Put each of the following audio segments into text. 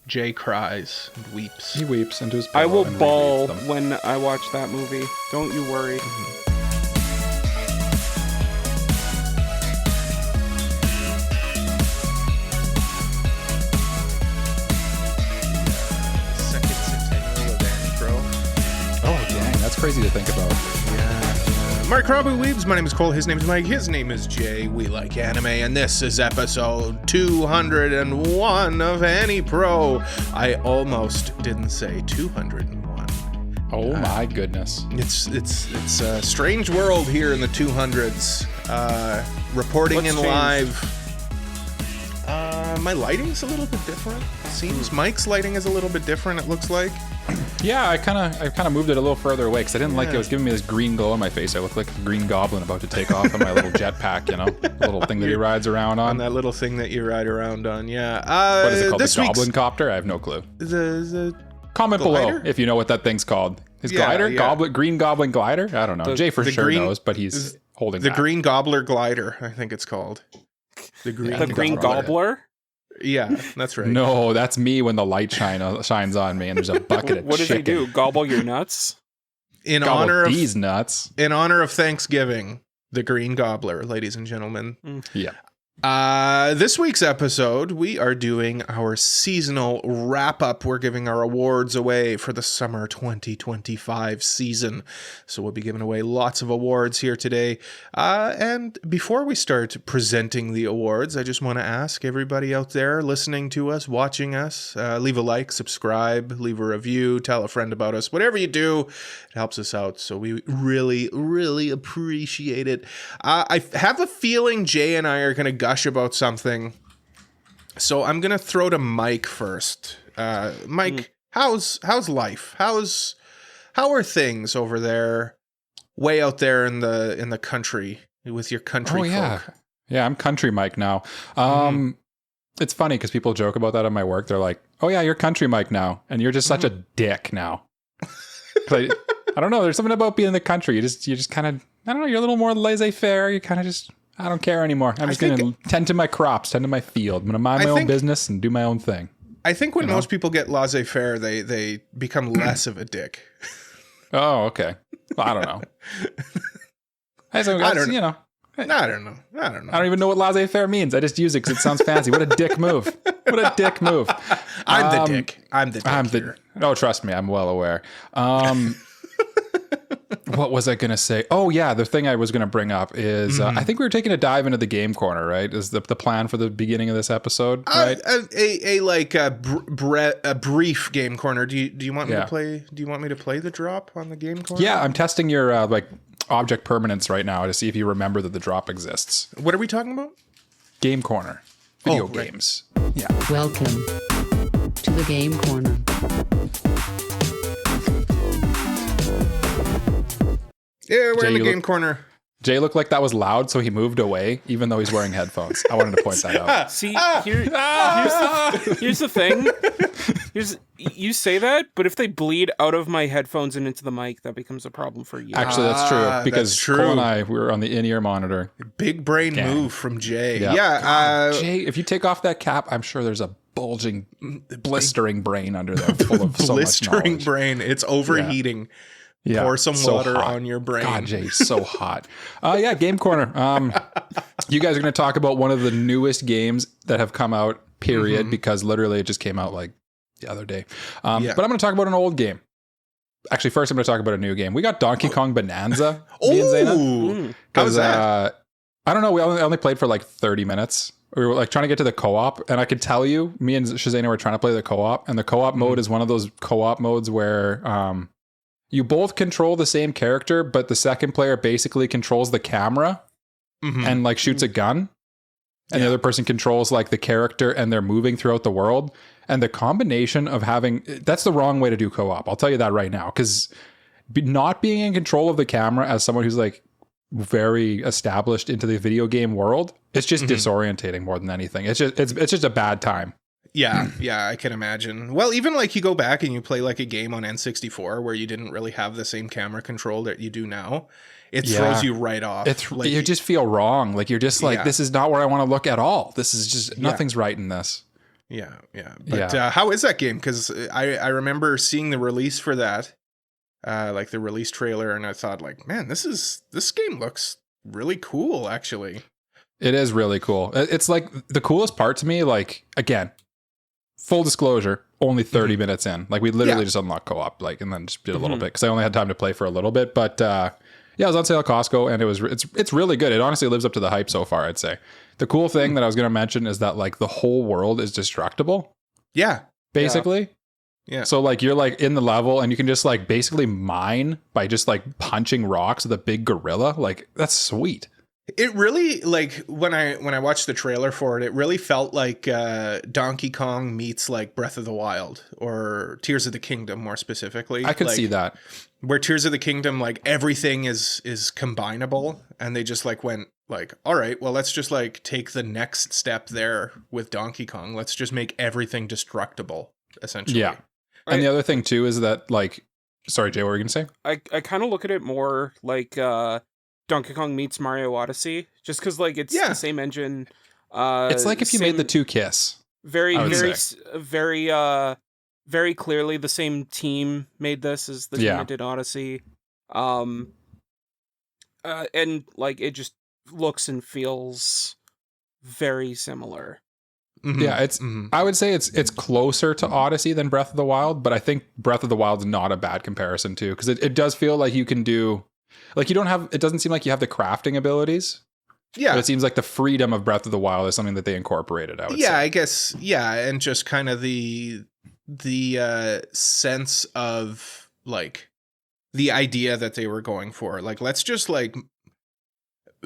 Jay cries and weeps. He weeps into his pillow. I will and bawl rereads them. when I watch that movie. Don't you worry. Second centennial of AniPro. Oh, dang. That's crazy to think about. Mark Robbie Weebs, my name is Cole, his name is Mike, his name is Jay, we like anime, and this is episode 201 of AniPro. I almost didn't say 201. Oh my goodness. It's a strange world here in the 200s. Reporting What's in changed? live. My lighting's a little bit different. It seems Mike's lighting is a little bit different, it looks like. Yeah, I kind of moved it a little further away because I didn't like it was giving me this green glow on my face. I looked like a green goblin about to take off on my little jetpack, you know, the little thing that he rides around on. On that little thing that you ride around on, yeah. What is it called? This The week's- goblin copter? I have no clue. The Comment glider? below if you know what that thing's called. His Yeah, glider? yeah. Green goblin glider? I don't know. Jay for the sure green- knows, but he's holding the back. green gobbler glider, I think it's called. The green, The Green Gobbler? Yeah, that's right. No, that's me when the light shines on me and there's a bucket of What does chicken. he do? Gobble your nuts? In Gobble honor of these nuts. Thanksgiving, the green gobbler, ladies and gentlemen. Yeah. This week's episode, we are doing our seasonal wrap up. We're giving our awards away for the summer 2025 season. So we'll be giving away lots of awards here today. And before we start presenting the awards, I just want to ask everybody out there listening to us, watching us, leave a like, subscribe, leave a review, tell a friend about us. Whatever you do, it helps us out. So we really, really appreciate it. I have a feeling Jay and I are going to gush about something, so I'm gonna throw to Mike first. Mike, how's life? How are things over there, way out there in the country with your country folk? Yeah, I'm country Mike now. It's funny because people joke about that at my work. They're like, "Oh yeah, you're country Mike now, and you're just such a dick now." I don't know. There's something about being in the country. You just kind of, I don't know. You're a little more laissez-faire. You kind of just, I don't care anymore. I'm just going to tend to my crops, tend to my field. I'm going to mind my own business and do my own thing. I think when most people get laissez-faire, they become less of a dick. Oh, okay. Well, I don't know. I don't know. I don't know. I don't even know what laissez-faire means. I just use it because it sounds fancy. What a dick move. What a dick move. I'm the dick. I'm the dick here. Oh, trust me. I'm well aware. What was I going to say? Oh, yeah. The thing I was going to bring up is I think we were taking a dive into the game corner, right? Is the plan for the beginning of this episode, right? A brief game corner. Do you want me to play? Do you want me to play the drop on the game corner? Yeah, I'm testing your object permanence right now to see if you remember that the drop exists. What are we talking about? Game corner. Video games. Yeah. Welcome to the Game Corner. Yeah, we're Jay, in the you game look- corner. Jay looked like that was loud, so he moved away, even though he's wearing headphones. I wanted to point that out. See, here's the thing. You say that, but if they bleed out of my headphones and into the mic, that becomes a problem for you. Actually, that's true, because that's true. Cole and I, we were on the in-ear monitor. Big brain move from Jay. Yeah. Yeah. Jay, if you take off that cap, I'm sure there's a bulging, blistering brain under there full of so much blistering knowledge. brain. It's overheating. Yeah, Pour some so water hot. on your brain. God, Jay, so hot. Yeah, Game Corner. You guys are going to talk about one of the newest games that have come out, period, because literally it just came out like the other day. But I'm going to talk about an old game. Actually, first I'm going to talk about a new game. We got Donkey Kong Bonanza. Me and Zaina. How was that? I don't know. We only played for like 30 minutes. We were like trying to get to the co-op, and I could tell you, me and Shazana were trying to play the co-op, and the co-op mode is one of those co-op modes where you both control the same character, but the second player basically controls the camera and like shoots a gun, and the other person controls like the character, and they're moving throughout the world. And the combination of that's the wrong way to do co-op. I'll tell you that right now, because not being in control of the camera as someone who's like very established into the video game world, it's just disorientating more than anything. It's just a bad time. Yeah, I can imagine. Well, even like you go back and you play like a game on N64 where you didn't really have the same camera control that you do now, it throws you right off. You just feel wrong. Like you're just like, this is not where I want to look at all. This is just, nothing's right in this. Yeah. But how is that game? Because I remember seeing the release for that, like the release trailer, and I thought, like, man, this game looks really cool, actually. It is really cool. It's like the coolest part to me, like, again, full disclosure, only 30 minutes in. Like, we literally just unlocked co-op, like, and then just did a little bit because I only had time to play for a little bit. But yeah, it was on sale at Costco, and it's really good. It honestly lives up to the hype so far, I'd say. The cool thing that I was going to mention is that, like, the whole world is destructible. Yeah. Basically. Yeah. So, like, you're, like, in the level, and you can just, like, basically mine by just, like, punching rocks with a big gorilla. Like, that's sweet. It really, like, when I watched the trailer for it, it really felt like Donkey Kong meets, like, Breath of the Wild or Tears of the Kingdom, more specifically. I could see that. Where Tears of the Kingdom, like, everything is combinable, and they just, like, went, like, all right, well, let's just, like, take the next step there with Donkey Kong. Let's just make everything destructible, essentially. Yeah. And the other thing, too, is that, like, sorry, Jay, what were you going to say? I kind of look at it more like Donkey Kong meets Mario Odyssey, just because, like, it's the same engine. It's like if you made the two Kiss. Very clearly the same team made this as the team that did Odyssey. And, like, it just looks and feels very similar. Mm-hmm. Yeah, it's. I would say it's closer to Odyssey than Breath of the Wild, but I think Breath of the Wild's not a bad comparison too, because it does feel like you can do, like, you don't have. It doesn't seem like you have the crafting abilities. Yeah, but it seems like the freedom of Breath of the Wild is something that they incorporated. I would say. I guess. Yeah, and just kind of the sense of, like, the idea that they were going for, like, let's just, like,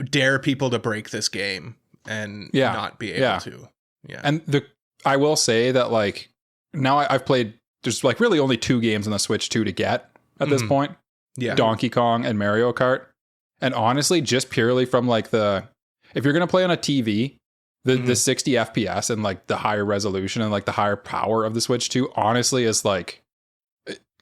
dare people to break this game and not be able to. Yeah. And I will say that, like, now I've played, there's, like, really only 2 games on the Switch 2 to get at this point. Yeah. Donkey Kong and Mario Kart. And honestly, just purely from, like, if you're going to play on a TV, the 60 FPS and, like, the higher resolution and, like, the higher power of the Switch 2, honestly, is, like,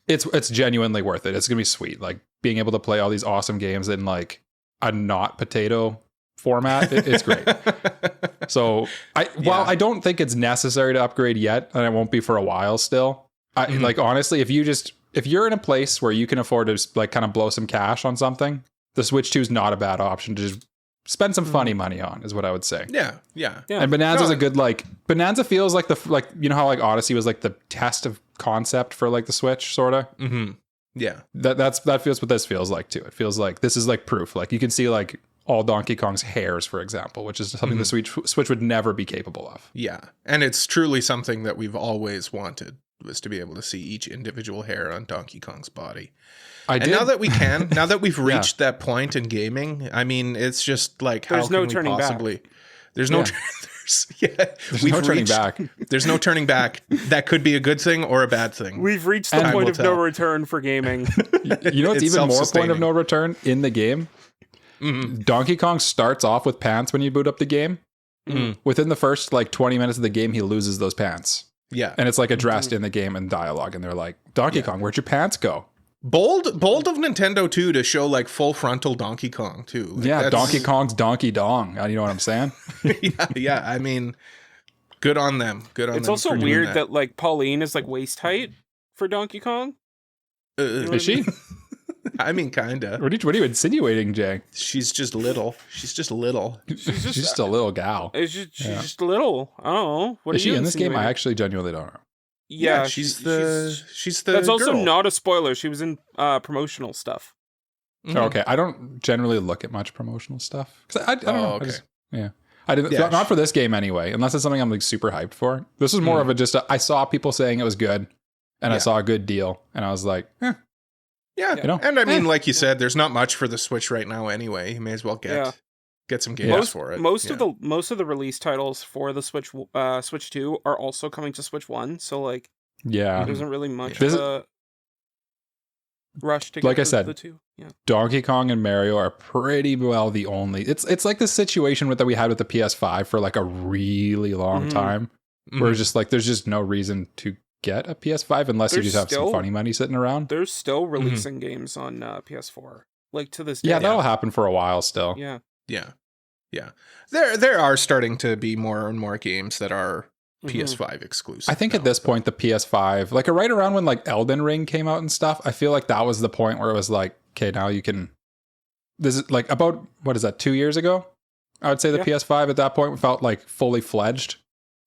it's genuinely worth it. It's going to be sweet. Like, being able to play all these awesome games in, like, a not potato format, it's great. So while I don't think it's necessary to upgrade yet, and it won't be for a while still, like, honestly, if you're in a place where you can afford to, like, kind of blow some cash on something, the Switch 2 is not a bad option to just spend some funny money on, is what I would say. Yeah. And Bananza's a good, like, Bananza feels like like, you know how, like, Odyssey was, like, the test of concept for, like, the Switch, sort of. Yeah. That feels what this feels like too. It feels like this is, like, proof. Like, you can see, like, all Donkey Kong's hairs, for example, which is something the Switch would never be capable of. Yeah. And it's truly something that we've always wanted, was to be able to see each individual hair on Donkey Kong's body. Now that we've reached that point in gaming, I mean, it's just like, there's no turning back. There's no turning back. There's no turning back. That could be a good thing or a bad thing. We've reached the point of no return for gaming. You know what's even more point of no return in the game? Donkey Kong starts off with pants when you boot up the game. Within the first, like, 20 minutes of the game, he loses those pants. Yeah. And it's, like, addressed in the game and dialogue, and they're like, Donkey Kong, where'd your pants go? Bold of Nintendo too to show, like, full frontal Donkey Kong too. Like, Donkey Kong's Donkey Dong. You know what I'm saying? yeah. I mean, good on them. It's also weird that, like, Pauline is, like, waist height for Donkey Kong. Is she? I mean, kinda. What are you insinuating, Jay? She's just little. She's just a little gal. She's just a little. I don't know. What is she in this game? I actually genuinely don't know. Yeah, she's the. That's also girl. not a spoiler. She was in promotional stuff. Okay, I don't generally look at much promotional stuff because I don't know. Okay. I didn't. Not for this game anyway. Unless it's something I'm, like, super hyped for. This is more of I saw people saying it was good, and I saw a good deal, and I was like, Yeah, you know? And I mean, like you said, there's not much for the Switch right now anyway. You may as well get some games for it. Most of the release titles for the Switch 2 are also coming to Switch 1, so, like, there isn't really much of a rush to get the two. Yeah. Donkey Kong and Mario are pretty well the only. It's like the situation that we had with the PS5 for, like, a really long time, where it's just like there's just no reason to get a PS5 unless you just have some funny money sitting around. They're still releasing games on PS4, like, to this day. Yeah, that'll happen for a while still. Yeah. There are starting to be more and more games that are PS5 exclusive. I think at this point, the PS5, like right around when like Elden Ring came out and stuff, I feel like that was the point where it was like, okay, now you can. This is like about, what is that, 2 years ago? I would say the PS5 at that point felt like fully fledged.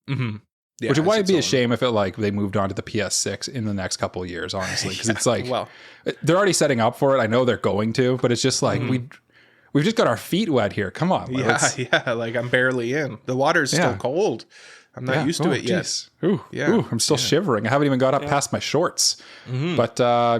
Mm-hmm. Yeah, which would be a shame if it like they moved on to the PS6 in the next couple of years, honestly, because it's like, well, they're already setting up for it. I know they're going to, but it's just like we've just got our feet wet here. Come on, like I'm barely in. The water's still cold. I'm not used to it yet. Ooh, I'm still shivering. I haven't even got up past my shorts. Mm-hmm. But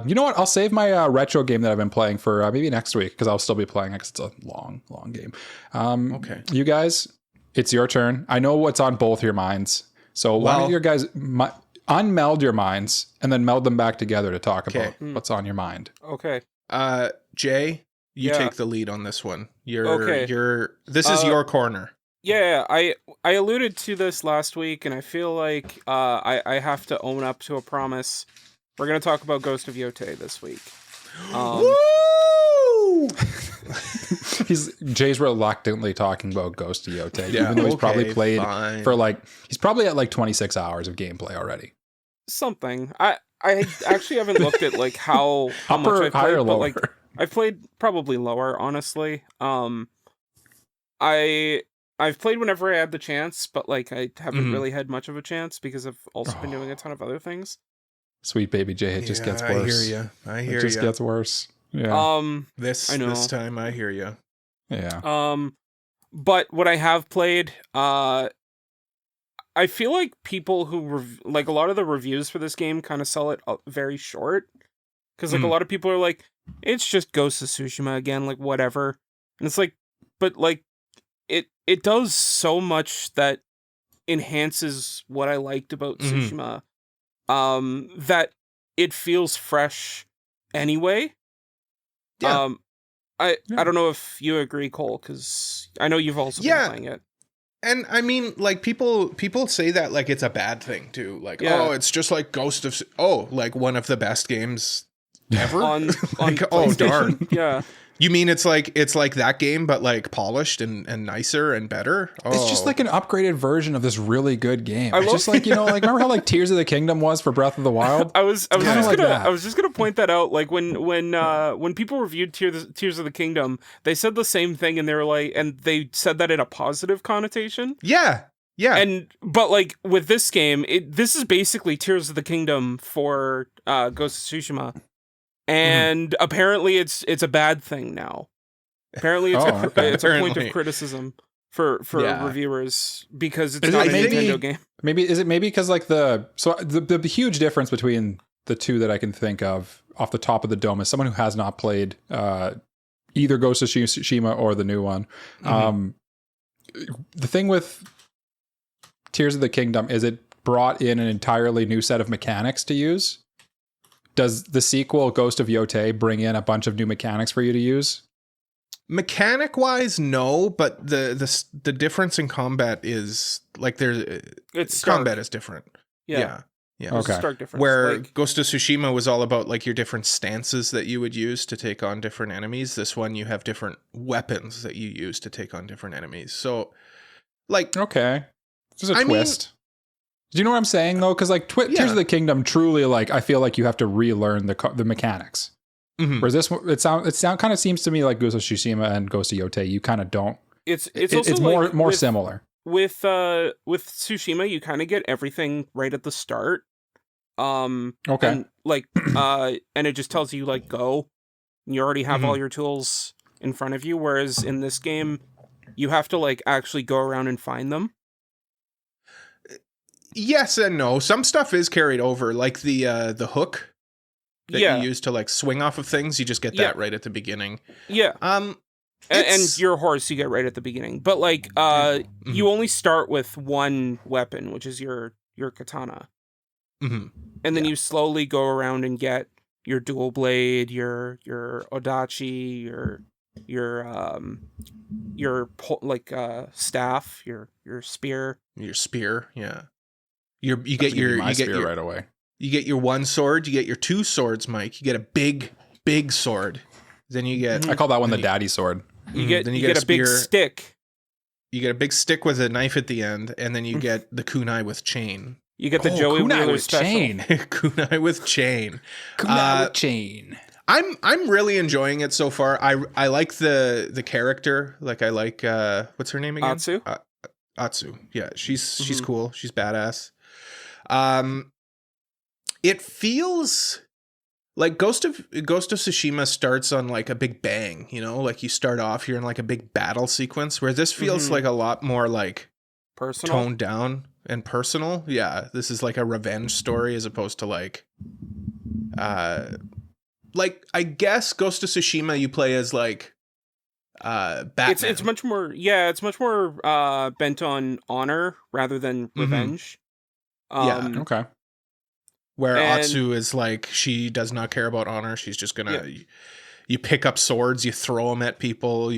you know what? I'll save my retro game that I've been playing for maybe next week, because I'll still be playing it because it's a long game. Okay. You guys, it's your turn. I know what's on both your minds. So why don't you guys unmeld your minds and then meld them back together to talk about what's on your mind. Okay. Jay, you take the lead on this one. This is your corner. Yeah, I alluded to this last week, and I feel like I have to own up to a promise. We're going to talk about Ghost of Yotei this week. Woo! Jay's reluctantly talking about Ghost of Yotei, even though he's probably played for he's probably at like 26 hours of gameplay already. Something. I actually haven't looked at like how much I've played, but like I've played probably lower, honestly. I've played whenever I had the chance, but like I haven't really had much of a chance because I've also been doing a ton of other things. Sweet baby Jay, it just gets worse. I hear you. It just gets worse. Yeah. This time I hear you. Yeah. But what I have played, I feel like people who like a lot of the reviews for this game kind of sell it very short, because like a lot of people are like, it's just Ghost of Tsushima again, like whatever, and it's like, but like it does so much that enhances what I liked about Tsushima, that it feels fresh anyway. Yeah. I don't know if you agree, Cole, because I know you've also been playing it. And I mean, like people say that like it's a bad thing too. Like, oh, it's just like Ghost of like one of the best games ever. on like, oh darn. Yeah. You mean it's like that game, but like polished and nicer and better? Oh. It's just like an upgraded version of this really good game. It's just like, like remember how like Tears of the Kingdom was for Breath of the Wild? I was just gonna point that out. Like when people reviewed Tears of the Kingdom, they said the same thing, and they were like, and they said that in a positive connotation. Yeah. Yeah. But like with this game, this is basically Tears of the Kingdom for Ghost of Tsushima. And apparently it's a bad thing now. Apparently it's a point of criticism for reviewers, because it's not a Nintendo game. Maybe because like the huge difference between the two that I can think of off the top of the dome is someone who has not played either Ghost of Tsushima or the new one. The thing with Tears of the Kingdom is it brought in an entirely new set of mechanics to use. Does the sequel, Ghost of Yotei, bring in a bunch of new mechanics for you to use? Mechanic-wise, no, but the difference in combat is like combat is different. Yeah. Okay. Stark difference. Where Ghost of Tsushima was all about like your different stances that you would use to take on different enemies. This one, you have different weapons that you use to take on different enemies. So, like, okay, there's a twist. Do you know what I'm saying though? Because like Tears of the Kingdom, truly, like I feel like you have to relearn the mechanics. Whereas this, it kind of seems to me like Ghost of Tsushima and Ghost of Yotei, you kind of don't. It's also more similar. With Tsushima, you kind of get everything right at the start. Okay. And like and it just tells you like go. And you already have all your tools in front of you. Whereas in this game, you have to like actually go around and find them. Yes and no. Some stuff is carried over, like the hook that you use to like swing off of things. You just get that right at the beginning. Yeah. And your horse you get right at the beginning. But like you only start with one weapon, which is your katana. And then you slowly go around and get your dual blade, your odachi, your staff, your spear. Your spear, yeah. You get your right away. You get your one sword. You get your two swords, Mike. You get a big sword. Then you get. I call that one the daddy sword. You get a big stick. you get a big stick with a knife at the end, and then you get the kunai with chain. You get the Joey kunai Wheeler with special. chain. Kunai with chain. Kunai with chain. I'm really enjoying it so far. I like the character. Like, I like what's her name again? Atsu. Atsu. Yeah, she's cool. She's badass. It feels like Ghost of Tsushima starts on like a big bang, you know? Like, you start off, you're in like a big battle sequence, where this feels like a lot more like Personal. toned down and personal. Yeah, this is like a revenge story as opposed to like I guess Ghost of Tsushima you play as like Batman. It's much more it's much more bent on honor rather than revenge. Okay. Where and- Atsu is like, she does not care about honor. She's just gonna you pick up swords, you throw them at people.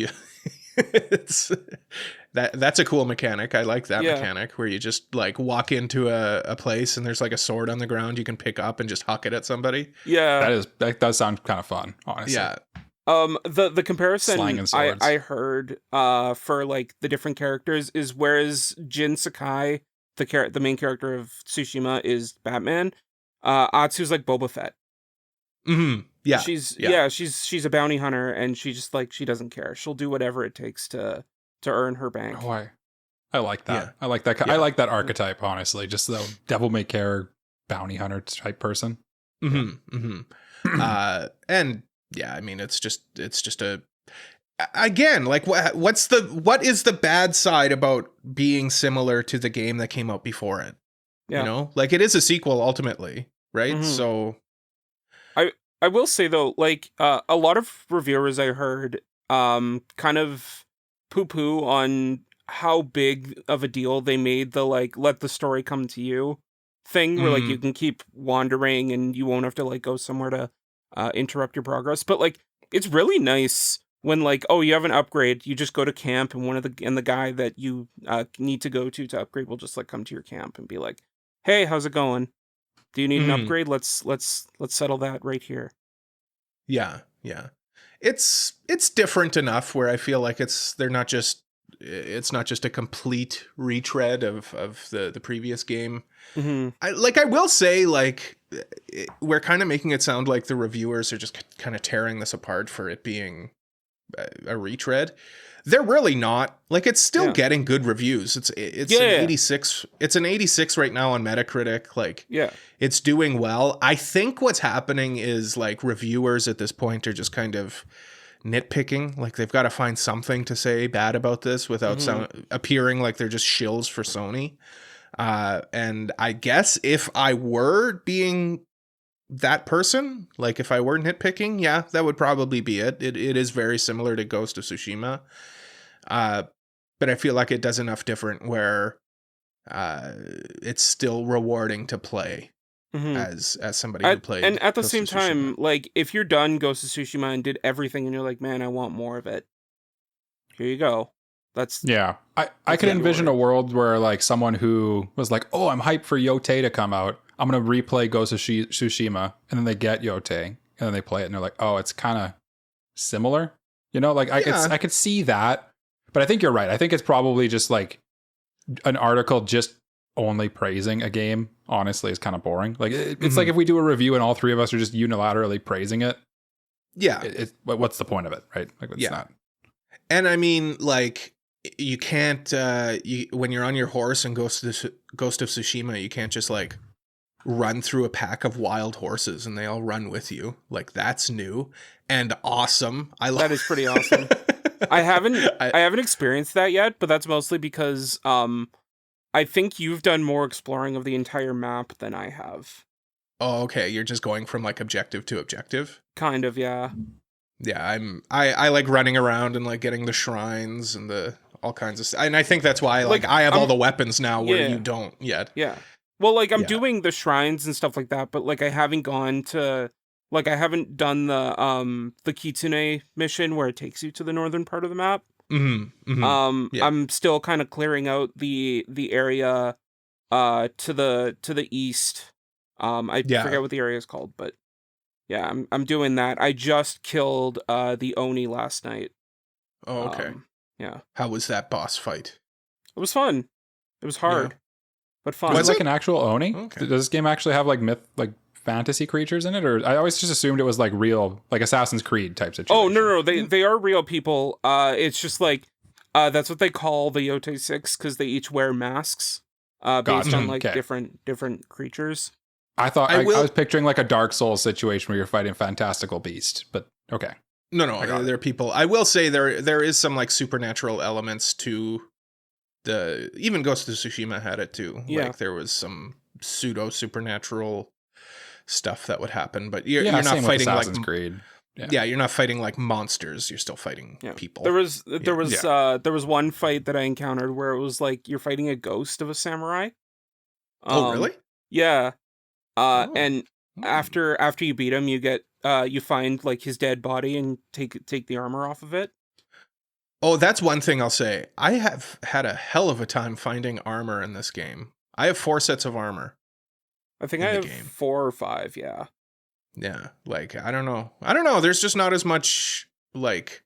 That's a cool mechanic. I like that mechanic where you just like walk into a place and there's like a sword on the ground you can pick up and just huck it at somebody. Yeah. That does sound kind of fun, honestly. Yeah. The comparison Slang and swords. I heard for like the different characters is, whereas Jin Sakai, the main character of Tsushima, is Batman, Atsu's like Boba Fett. Mm-hmm. Yeah. She's a bounty hunter, and she just like, she doesn't care. She'll do whatever it takes to earn her bank. Oh, I like that. Yeah. I like that. Yeah. I like that archetype, honestly. Just the devil may care bounty hunter type person. Mm-hmm. Mm-hmm. And yeah, I mean, it's just a, again, like what is the bad side about being similar to the game that came out before it? Yeah. You know, like, it is a sequel ultimately, right? Mhm. So I will say though, like a lot of reviewers I heard kind of poo-poo on how big of a deal they made the like let the story come to you thing, where like you can keep wandering and you won't have to like go somewhere to interrupt your progress. But like, it's really nice when like, oh, you have an upgrade, you just go to camp, and the guy that you need to go to upgrade will just like come to your camp and be like, hey, how's it going? Do you need an upgrade? Let's settle that right here. yeah. It's different enough where I feel like it's not just a complete retread of the previous game. Mm-hmm. I will say, like, we're kind of making it sound like the reviewers are just kind of tearing this apart for it being a retread. They're really not. Like, it's still getting good reviews. It's an 86. It's an 86 right now on Metacritic. Like, it's doing well. I think what's happening is like reviewers at this point are just kind of nitpicking. Like, they've got to find something to say bad about this without appearing like they're just shills for Sony. And I guess if I were being that person, like if I were nitpicking, yeah, that would probably be it. It is very similar to Ghost of Tsushima. But I feel like it does enough different where it's still rewarding to play as somebody who played. And at the Ghost same of Tsushima. time, like, if you're done Ghost of Tsushima and did everything and you're like, man, I want more of it, here you go. That's I could envision a world where like someone who was like, oh, I'm hyped for Yotei to come out, I'm gonna replay Ghost of Tsushima, and then they get Yotei and then they play it and they're like, oh, it's kind of similar, you know? Like, I could see that, but I think you're right. I think it's probably just like an article just only praising a game. Honestly, is kind of boring. Like, it's like if we do a review and all three of us are just unilaterally praising it. Yeah, what's the point of it, right? Like, it's not. And I mean, like, you can't when you're on your horse and Ghost of Tsushima, you can't just like run through a pack of wild horses and they all run with you. Like, that's new and awesome. That is pretty awesome. I haven't experienced that yet, but that's mostly because I think you've done more exploring of the entire map than I have. Oh, okay. You're just going from like objective to objective? Kind of, yeah. Yeah, I like running around and like getting the shrines and the all kinds of stuff. And I think that's why like I have all the weapons now where you don't yet. Yeah. Well, like, I'm doing the shrines and stuff like that, but like I haven't gone to, like, I haven't done the Kitsune mission where it takes you to the northern part of the map. I'm still kind of clearing out the area to the east. I forget what the area is called, but yeah, I'm doing that. I just killed the Oni last night. Oh, okay. Yeah. How was that boss fight? It was fun. It was hard, but fun. Was it like an actual Oni? Okay. Does this game actually have like fantasy creatures in it, or I always just assumed it was like real, like Assassin's Creed type situation? Oh no, they are real people. It's just like that's what they call the Yotei 6 because they each wear masks. Based Gotcha. on like Okay. different creatures. I thought I I will- was picturing like a Dark Souls situation where you're fighting fantastical beast, but okay. No, got they're people. I will say there is some like supernatural elements to even Ghost of Tsushima had it too. Yeah. Like there was some pseudo supernatural stuff that would happen, but you're Yeah, not same with fighting like Assassin's Creed. yeah, you're not fighting like monsters. You're still fighting Yeah. people. There was there Yeah. was one fight that I encountered where it was like you're fighting a ghost of a samurai. Oh, really? Yeah. Oh. And after you beat him, you get you find like his dead body and take the armor off of it. Oh, that's one thing I'll say. I have had a hell of a time finding armor in this game. I have 4 sets of armor. I think In I the have game. 4 or 5. Yeah. Yeah, like I don't know. There's just not as much like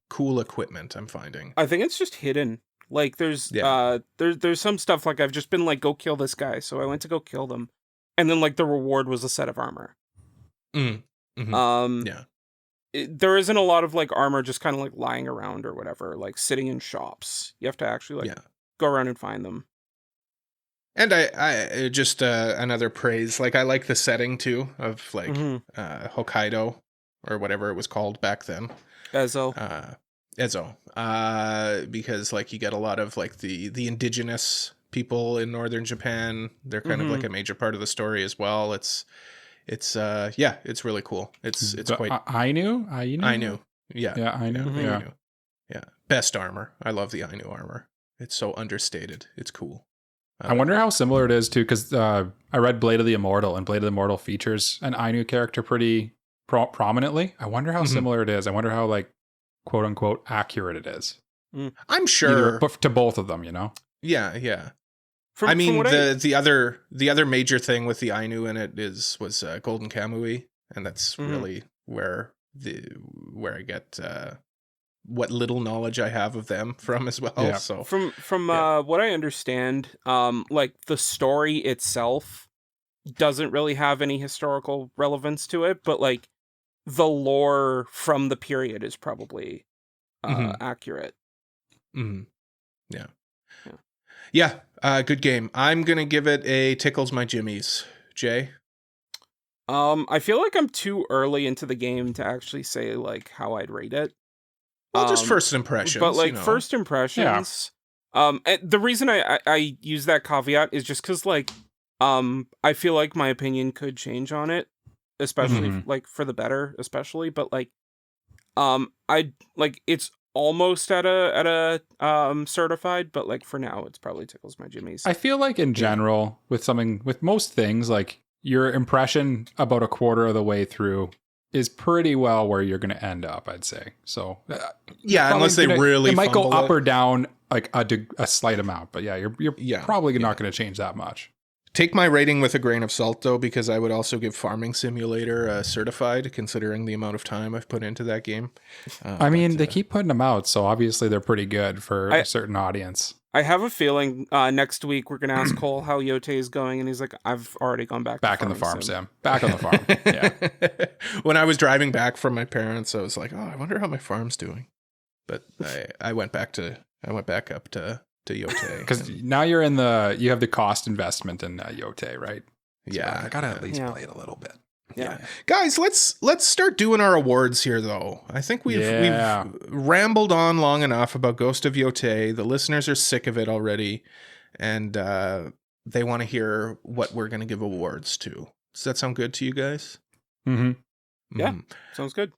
cool equipment I'm finding. I think it's just hidden. Like there's there's some stuff like I've just been like go kill this guy, so I went to go kill them, and then like the reward was a set of armor. Mhm. Yeah. There isn't a lot of like armor just kind of like lying around or whatever, like sitting in shops. You have to actually like go around and find them. And I just another praise. Like I like the setting too of like Mhm. Hokkaido or whatever it was called back then. Ezo. Ezo. Because like you get a lot of like the indigenous people in northern Japan. They're kind of like a major part of the story as well. It's really cool. It's quite Ainu. Yeah. Yeah, Ainu. Mhm. Yeah. Ainu. Yeah. Best armor. I love the Ainu armor. It's so understated. It's cool. I wonder how similar it is too, because I read Blade of the Immortal, and Blade of the Immortal features an Ainu character pretty prominently. I wonder how similar it is. I wonder how like quote unquote accurate it is. I'm sure. But to both of them, you know. Yeah. From what the other major thing with the Ainu in it was Golden Kamui, and that's really where I get what little knowledge I have of them from as well. Yeah. So from what I understand, like the story itself doesn't really have any historical relevance to it, but like the lore from the period is probably accurate. Yeah. Good game. I'm gonna give it a tickles my jimmies. Jay. I feel like I'm too early into the game to actually say like how I'd rate it. Well, just first impressions. But like you know. first impressions, and the reason I use that caveat is just because like I feel like my opinion could change on it, especially like for the better, especially. But like I like it's almost at a certified, but like for now it's probably tickles my jimmies. I feel like in general with most things, like your impression about a quarter of the way through is pretty well where you're going to end up, I'd say. So yeah, unless they really it might go fumble up it. or down like a slight amount, but you're probably not going to change that much. Take my rating with a grain of salt, though, because I would also give Farming Simulator certified, considering the amount of time I've put into that game. I mean, they keep putting them out, so obviously they're pretty good for a certain audience. I have a feeling next week we're gonna ask Cole how Yotei is going, and he's like, "I've already gone back in the farm, Sam. Back on the farm." Yeah. When I was driving back from my parents, I was like, "Oh, I wonder how my farm's doing." But I went back up to Yotei Because now you have the cost investment in Yotei, right? Yeah, So I gotta at least play it a little bit. Yeah. Guys, let's start doing our awards here, though. I think we've rambled on long enough about Ghost of Yotei. The listeners are sick of it already, and they want to hear what we're going to give awards to. Does that sound good to you guys? Mm-hmm. Yeah, sounds good.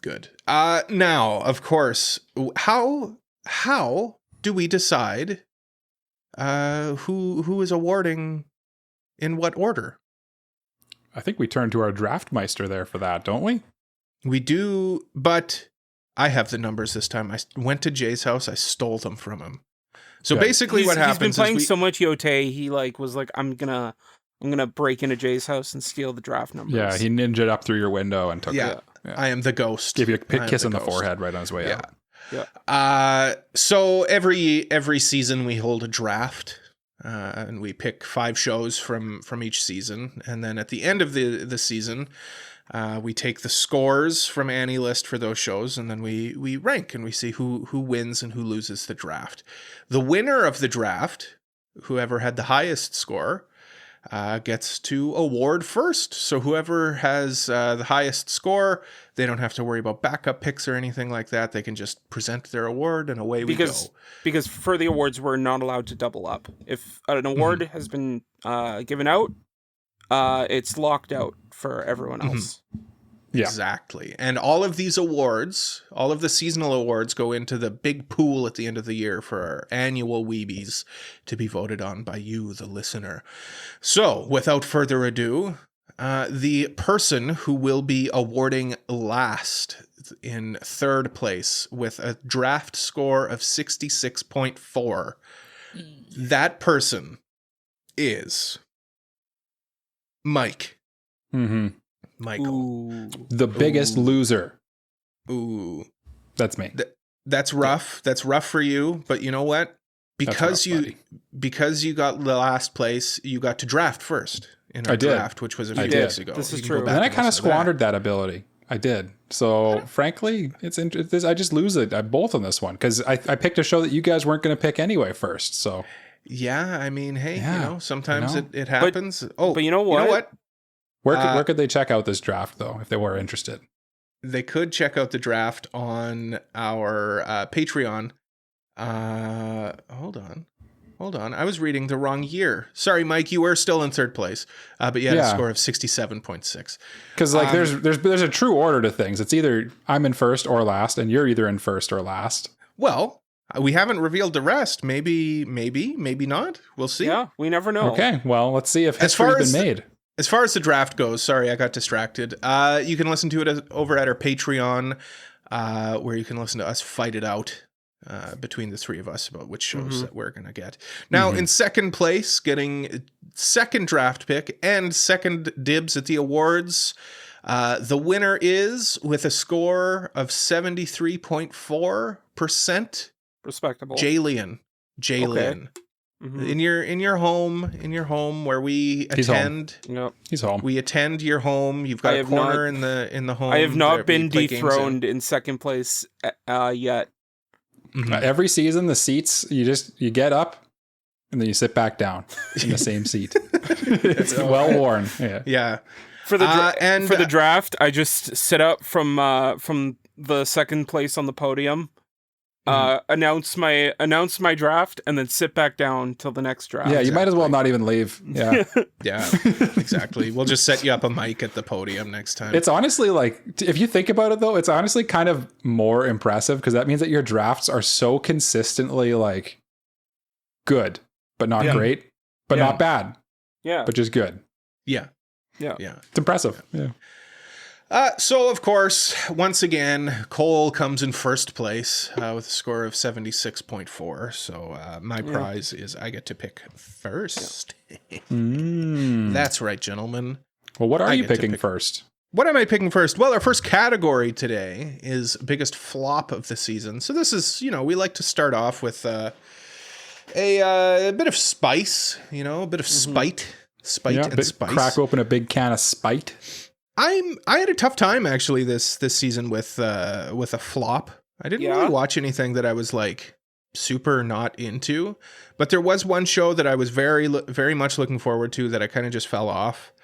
Good. Now, of course, how do we decide who is awarding in what order? I think we turn to our draftmeister there for that, don't we? We do, but I have the numbers this time. I went to Jay's house. I stole them from him. So basically, what happens is he's been playing so much Yotei. He was like, I'm gonna break into Jay's house and steal the draft numbers. Yeah, he ninja'd up through your window and took it. I am the ghost. Give you a kiss on the forehead right on his way out. So every season we hold a draft, and we pick 5 shows from each season, and then at the end of the season, we take the scores from AniList for those shows, and then we rank and we see who wins and who loses the draft. The winner of the draft, whoever had the highest score, gets to award first. So whoever has the highest score, they don't have to worry about backup picks or anything like that. They can just present their award and away we go. Because for the awards, we're not allowed to double up. If an award has been given out, it's locked out for everyone else. Yeah. Exactly. And all of these awards, all of the seasonal awards go into the big pool at the end of the year for our annual Weebies to be voted on by you, the listener. So, without further ado, the person who will be awarding last in 3rd place with a draft score of 66.4, that person is Mike. Mm-hmm. Michael. Ooh. The biggest loser. Ooh. That's me. That's rough. That's rough for you, but you know what? Because you got the last place, you got to draft first in our draft, which was a few weeks ago. This is true. And then I kind of squandered that ability. I did. So frankly, I just lose it. I both on this one because I picked a show that you guys weren't going to pick anyway first. So yeah, I mean, hey, sometimes it happens. But you know what? Where could they check out this draft though if they were interested? They could check out the draft on our Patreon. Hold on. I was reading the wrong year. Sorry, Mike, you were still in 3rd place, but you had a score of 67.6. Because like there's a true order to things. It's either I'm in first or last, and you're either in first or last. Well, we haven't revealed the rest. Maybe not. We'll see. Yeah, we never know. Okay, well, let's see if history's been made. As far as the draft goes, sorry, I got distracted. You can listen to it over at our Patreon, where you can listen to us fight it out between the 3 of us about which shows that we're going to get. Now, in 2nd place, getting 2nd draft pick and 2nd dibs at the awards, the winner is with a score of 73.4%. Respectable. Jalen. Okay. In your home where we attend. He's home. We attend your home. You've got a corner in the home. I have not been dethroned in 2nd place yet. Every season, the seats you get up and then you sit back down in the same seat. It's well worn. Yeah. For the draft, I just sit up from the 2nd place on the podium. Announce my draft and then sit back down till the next draft. Yeah, you might as well not even leave. Yeah. Yeah, exactly. We'll just set you up a mic at the podium next time. It's honestly like, if you think about it though, it's honestly kind of more impressive because that means that your drafts are so consistently like good, but not great, but not bad. Yeah. But just good. Yeah. It's impressive. Yeah. So, of course, once again, Cole comes in 1st place with a score of 76.4. So my prize is I get to pick first. That's right, gentlemen. Well, what are you picking first? What am I picking first? Well, our first category today is biggest flop of the season. So this is, we like to start off with a bit of spice, a bit of spite and spice. Crack open a big can of spite. I had a tough time actually this season with a flop. I didn't really watch anything that I was like super not into, but there was one show that I was very very much looking forward to that I kind of just fell off,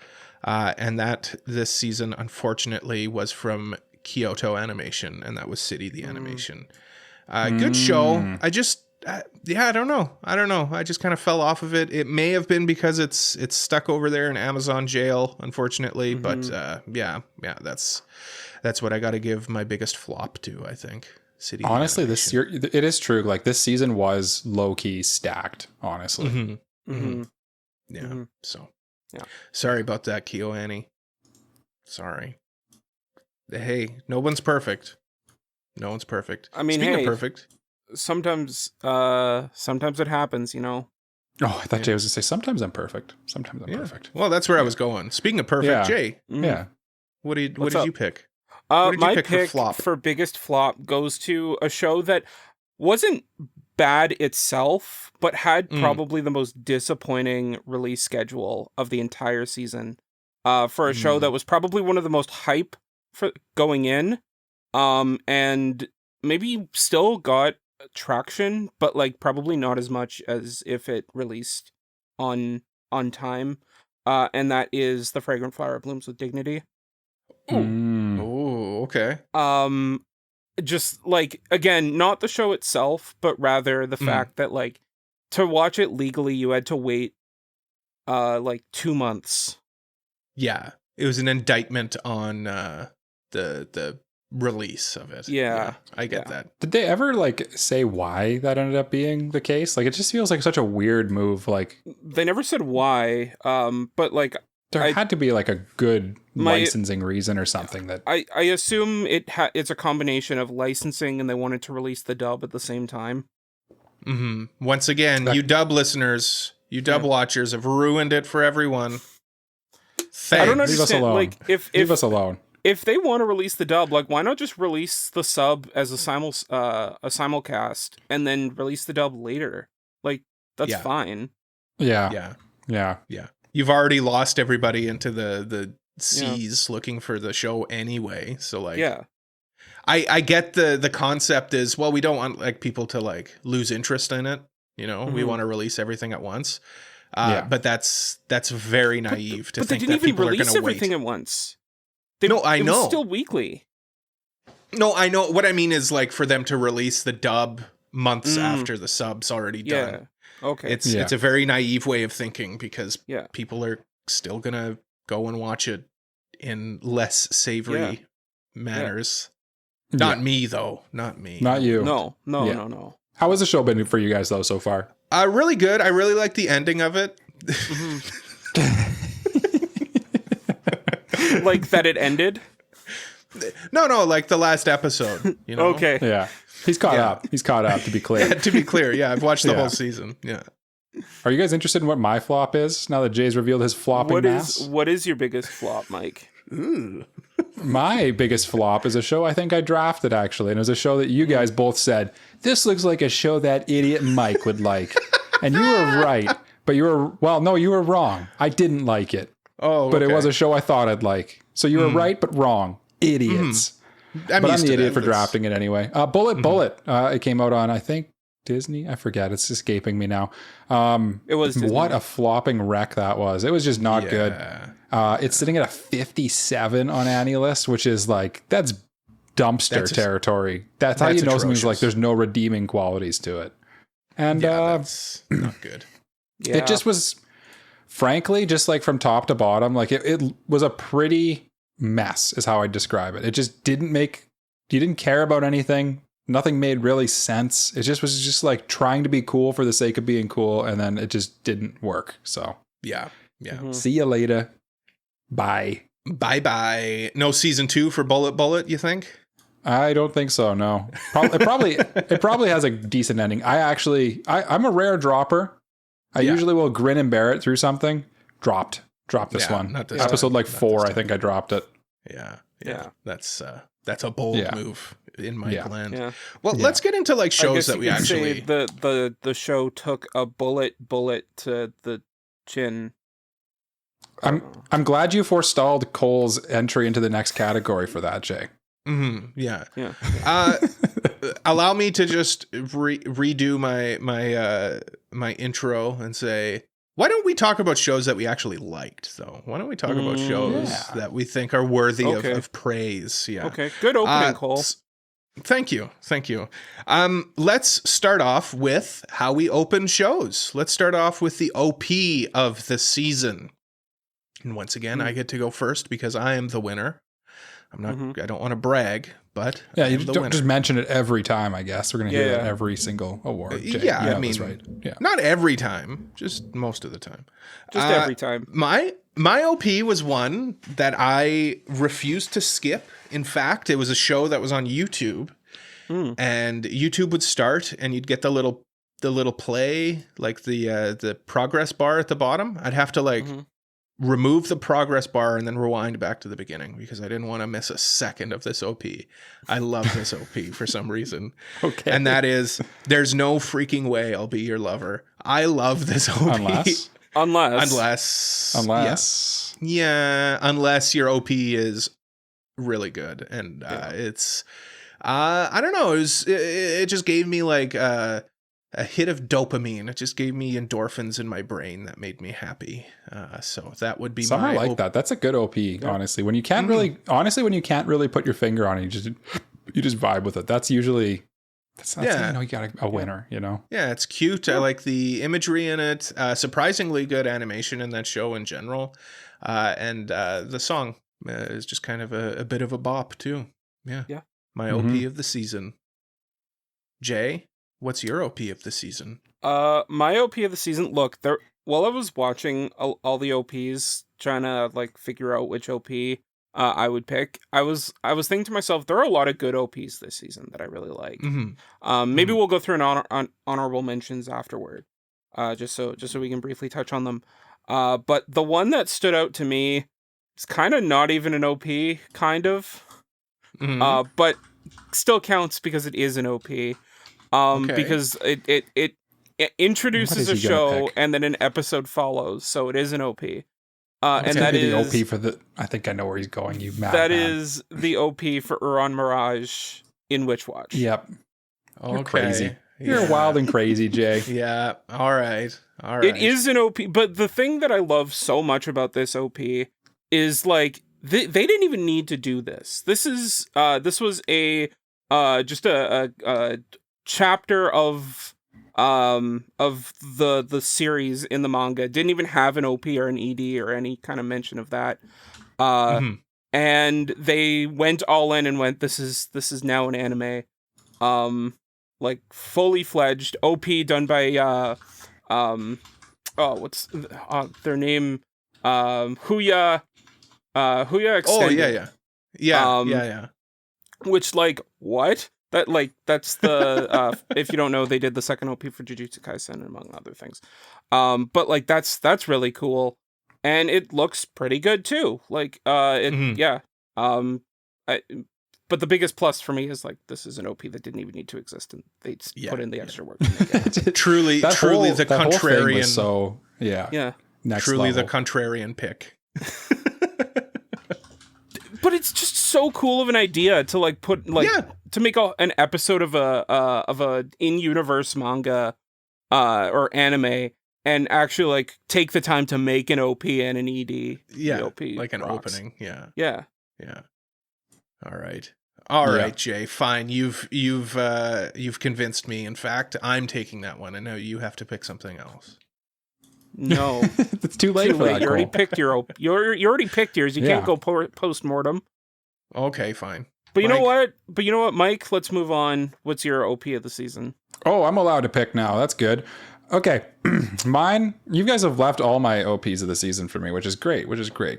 and that this season unfortunately was from Kyoto Animation, and that was City the Animation. Good show. I just I don't know. I just kind of fell off of it. It may have been because it's stuck over there in Amazon jail, unfortunately. But that's what I got to give my biggest flop to. I think City. Honestly, this year it is true. Like this season was low key stacked. Honestly. So sorry about that, KyoAni. Sorry. Hey, no one's perfect. I mean, speaking of perfect. Sometimes it happens, Oh, I thought Jay was going to say, sometimes I'm perfect. Sometimes I'm perfect. Well, that's where I was going. Speaking of perfect, Jay. Yeah. What did you pick? What did you My pick pick for flop? biggest flop goes to a show that wasn't bad itself, but had probably the most disappointing release schedule of the entire season. For a show that was probably one of the most hype for going in, and maybe still got traction, but like probably not as much as if it released on time. And that is The Fragrant Flower Blooms with Dignity. Oh, okay. Just like, again, not the show itself, but rather the fact that like to watch it legally you had to wait like 2 months. Yeah, it was an indictment on the release of it. Yeah. I get that. Did they ever like say why that ended up being the case? Like, it just feels like such a weird move. Like, They never said why, but like there had to be like a good licensing reason or something that I assume it's a combination of licensing and they wanted to release the dub at the same time. Once again, you dub listeners, you dub watchers have ruined it for everyone. I don't Leave us understand. alone. Like, Leave us alone. if they want to release the dub, like why not just release the sub as a simulcast and then release the dub later? Like that's fine. Yeah. You've already lost everybody into the seas looking for the show anyway. So like, I get the concept is, well, we don't want like people to like lose interest in it. You know, we want to release everything at once. But that's very naive to but they think didn't that even people are release going to everything wait. at once. No, I It know. was still weekly. No, I know. What I mean is like for them to release the dub months after the sub's already done. Okay. It's a very naive way of thinking because people are still going to go and watch it in less savory manners. Not me though. Not me. Not you. No. How has the show been for you guys though so far? Really good. I really like the ending of it. Like that it ended? No, like the last episode, you know? Okay. Yeah. He's caught up. He's caught up, to be clear. To be clear, I've watched the whole season. Yeah. Are you guys interested in what my flop is now that Jay's revealed his flopping mass? What is your biggest flop, Mike? My biggest flop is a show I think I drafted, actually. And it was a show that you guys both said, this looks like a show that idiot Mike would like. And you were right. But you were wrong. I didn't like it. Oh, but it was a show I thought I'd like. So you were right, but wrong. Idiots. I'm the idiot for drafting it anyway. Bullet. It came out on, I think, Disney. I forget. It's escaping me now. It was Disney. What a flopping wreck that was. It was just not good. It's sitting at a 57 on AniList, which is like, that's dumpster territory. That's how you know something's like there's no redeeming qualities to it. And that's not good. It just was, frankly, just like from top to bottom, like it was a pretty mess is how I describe it. It just you didn't care about anything. Nothing made really sense. It just was just like trying to be cool for the sake of being cool. And then it just didn't work. So yeah. See you later. Bye. Bye. No season 2 for Bullet, you think? I don't think so. No, it probably has a decent ending. I'm a rare dropper. I usually will grin and bear it through something. Drop this one. Not this Episode time. like 4, I think I dropped it. Yeah. That's a bold move in Mike land. Yeah. Well, let's get into like shows that we I guess you actually. could say the show took a bullet to the chin. I'm glad you forestalled Cole's entry into the next category for that, Jay. Yeah. Allow me to just redo my intro and say, why don't we talk about shows that we actually liked, though? Why don't we talk about shows that we think are worthy of praise? Yeah. Okay. Good opening, Cole. Thank you. Let's start off with how we open shows. Let's start off with the OP of the season. And once again, I get to go first because I am the winner. I'm not. I don't want to brag, but you don't just mention it every time. I guess we're gonna hear that every single award. Jay. I mean, that's right. Yeah, not every time, just most of the time. Just every time. My OP was one that I refused to skip. In fact, it was a show that was on YouTube, and YouTube would start, and you'd get the little play, like the progress bar at the bottom. I'd have to remove the progress bar and then rewind back to the beginning because I didn't want to miss a second of this OP. I love this OP for some reason. Okay. And that is, there's no freaking way I'll be your lover. I love this OP. Unless. Yeah, unless your OP is really good. And it's, I don't know. It just gave me like a hit of dopamine. It just gave me endorphins in my brain that made me happy. So that would be Summer my like that. That's a good OP, honestly. When you can't really, when you can't really put your finger on it, you just vibe with it. That's usually, how you got a winner, you know? Yeah, it's cute. I like the imagery in it. Surprisingly good animation in that show in general. And the song is just kind of a bit of a bop too. Yeah. My OP of the season. Jay, what's your OP of the season? My OP of the season. Look, while I was watching all the OPs, trying to like figure out which OP I would pick, I was thinking to myself, there are a lot of good OPs this season that I really like. Maybe we'll go through an honorable mentions afterward, just so we can briefly touch on them. But the one that stood out to me is kind of not even an OP, kind of, but still counts because it is an OP. Because it introduces a show and then an episode follows, so it is an OP. And that is the OP for the. I think I know where he's going. You mad? That is the OP for Uran Mirage in Witchwatch. Yep. You're crazy. You're wild and crazy, Jay. Yeah. All right. It is an OP, but the thing that I love so much about this OP is like they didn't even need to do this. This was a just a chapter of the series in the manga. Didn't even have an OP or an ED or any kind of mention of that. And they went all in and went, this is now an anime. Like fully fledged OP done by what's their name? Huya Extended. Oh yeah. Which like what? That's the if you don't know, they did the second OP for Jujutsu Kaisen among other things. But like that's really cool, and it looks pretty good too. Like but the biggest plus for me is like this is an OP that didn't even need to exist, and they put in the extra work. Truly the contrarian. So next truly level. the contrarian pick. But it's just so cool of an idea to like put like to make an episode of a in-universe manga or anime and actually like take the time to make an OP and an ED. Yeah, OP like an rocks. opening. Yeah. Yeah. All right, Jay. Fine. You've convinced me. In fact, I'm taking that one, and now you have to pick something else. No, it's too late for that. You already picked your OP. You already picked yours. You can't go post mortem. Okay, fine. But you know what? Mike, let's move on. What's your OP of the season? Oh, I'm allowed to pick now. That's good. Okay. Mine, you guys have left all my OPs of the season for me, which is great.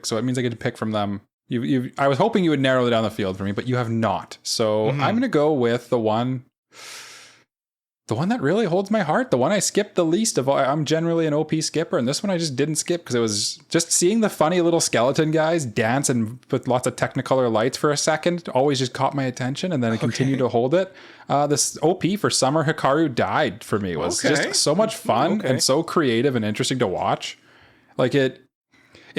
So it means I get to pick from them. I was hoping you would narrow it down the field for me, but you have not. So I'm going to go with the one that really holds my heart, the one I skipped the least of all. I'm generally an OP skipper, and this one I just didn't skip because it was just seeing the funny little skeleton guys dance and with lots of Technicolor lights for a second always just caught my attention, and then I continued to hold it. This OP for Summer Hikaru Died for me was just so much fun and so creative and interesting to watch. Like it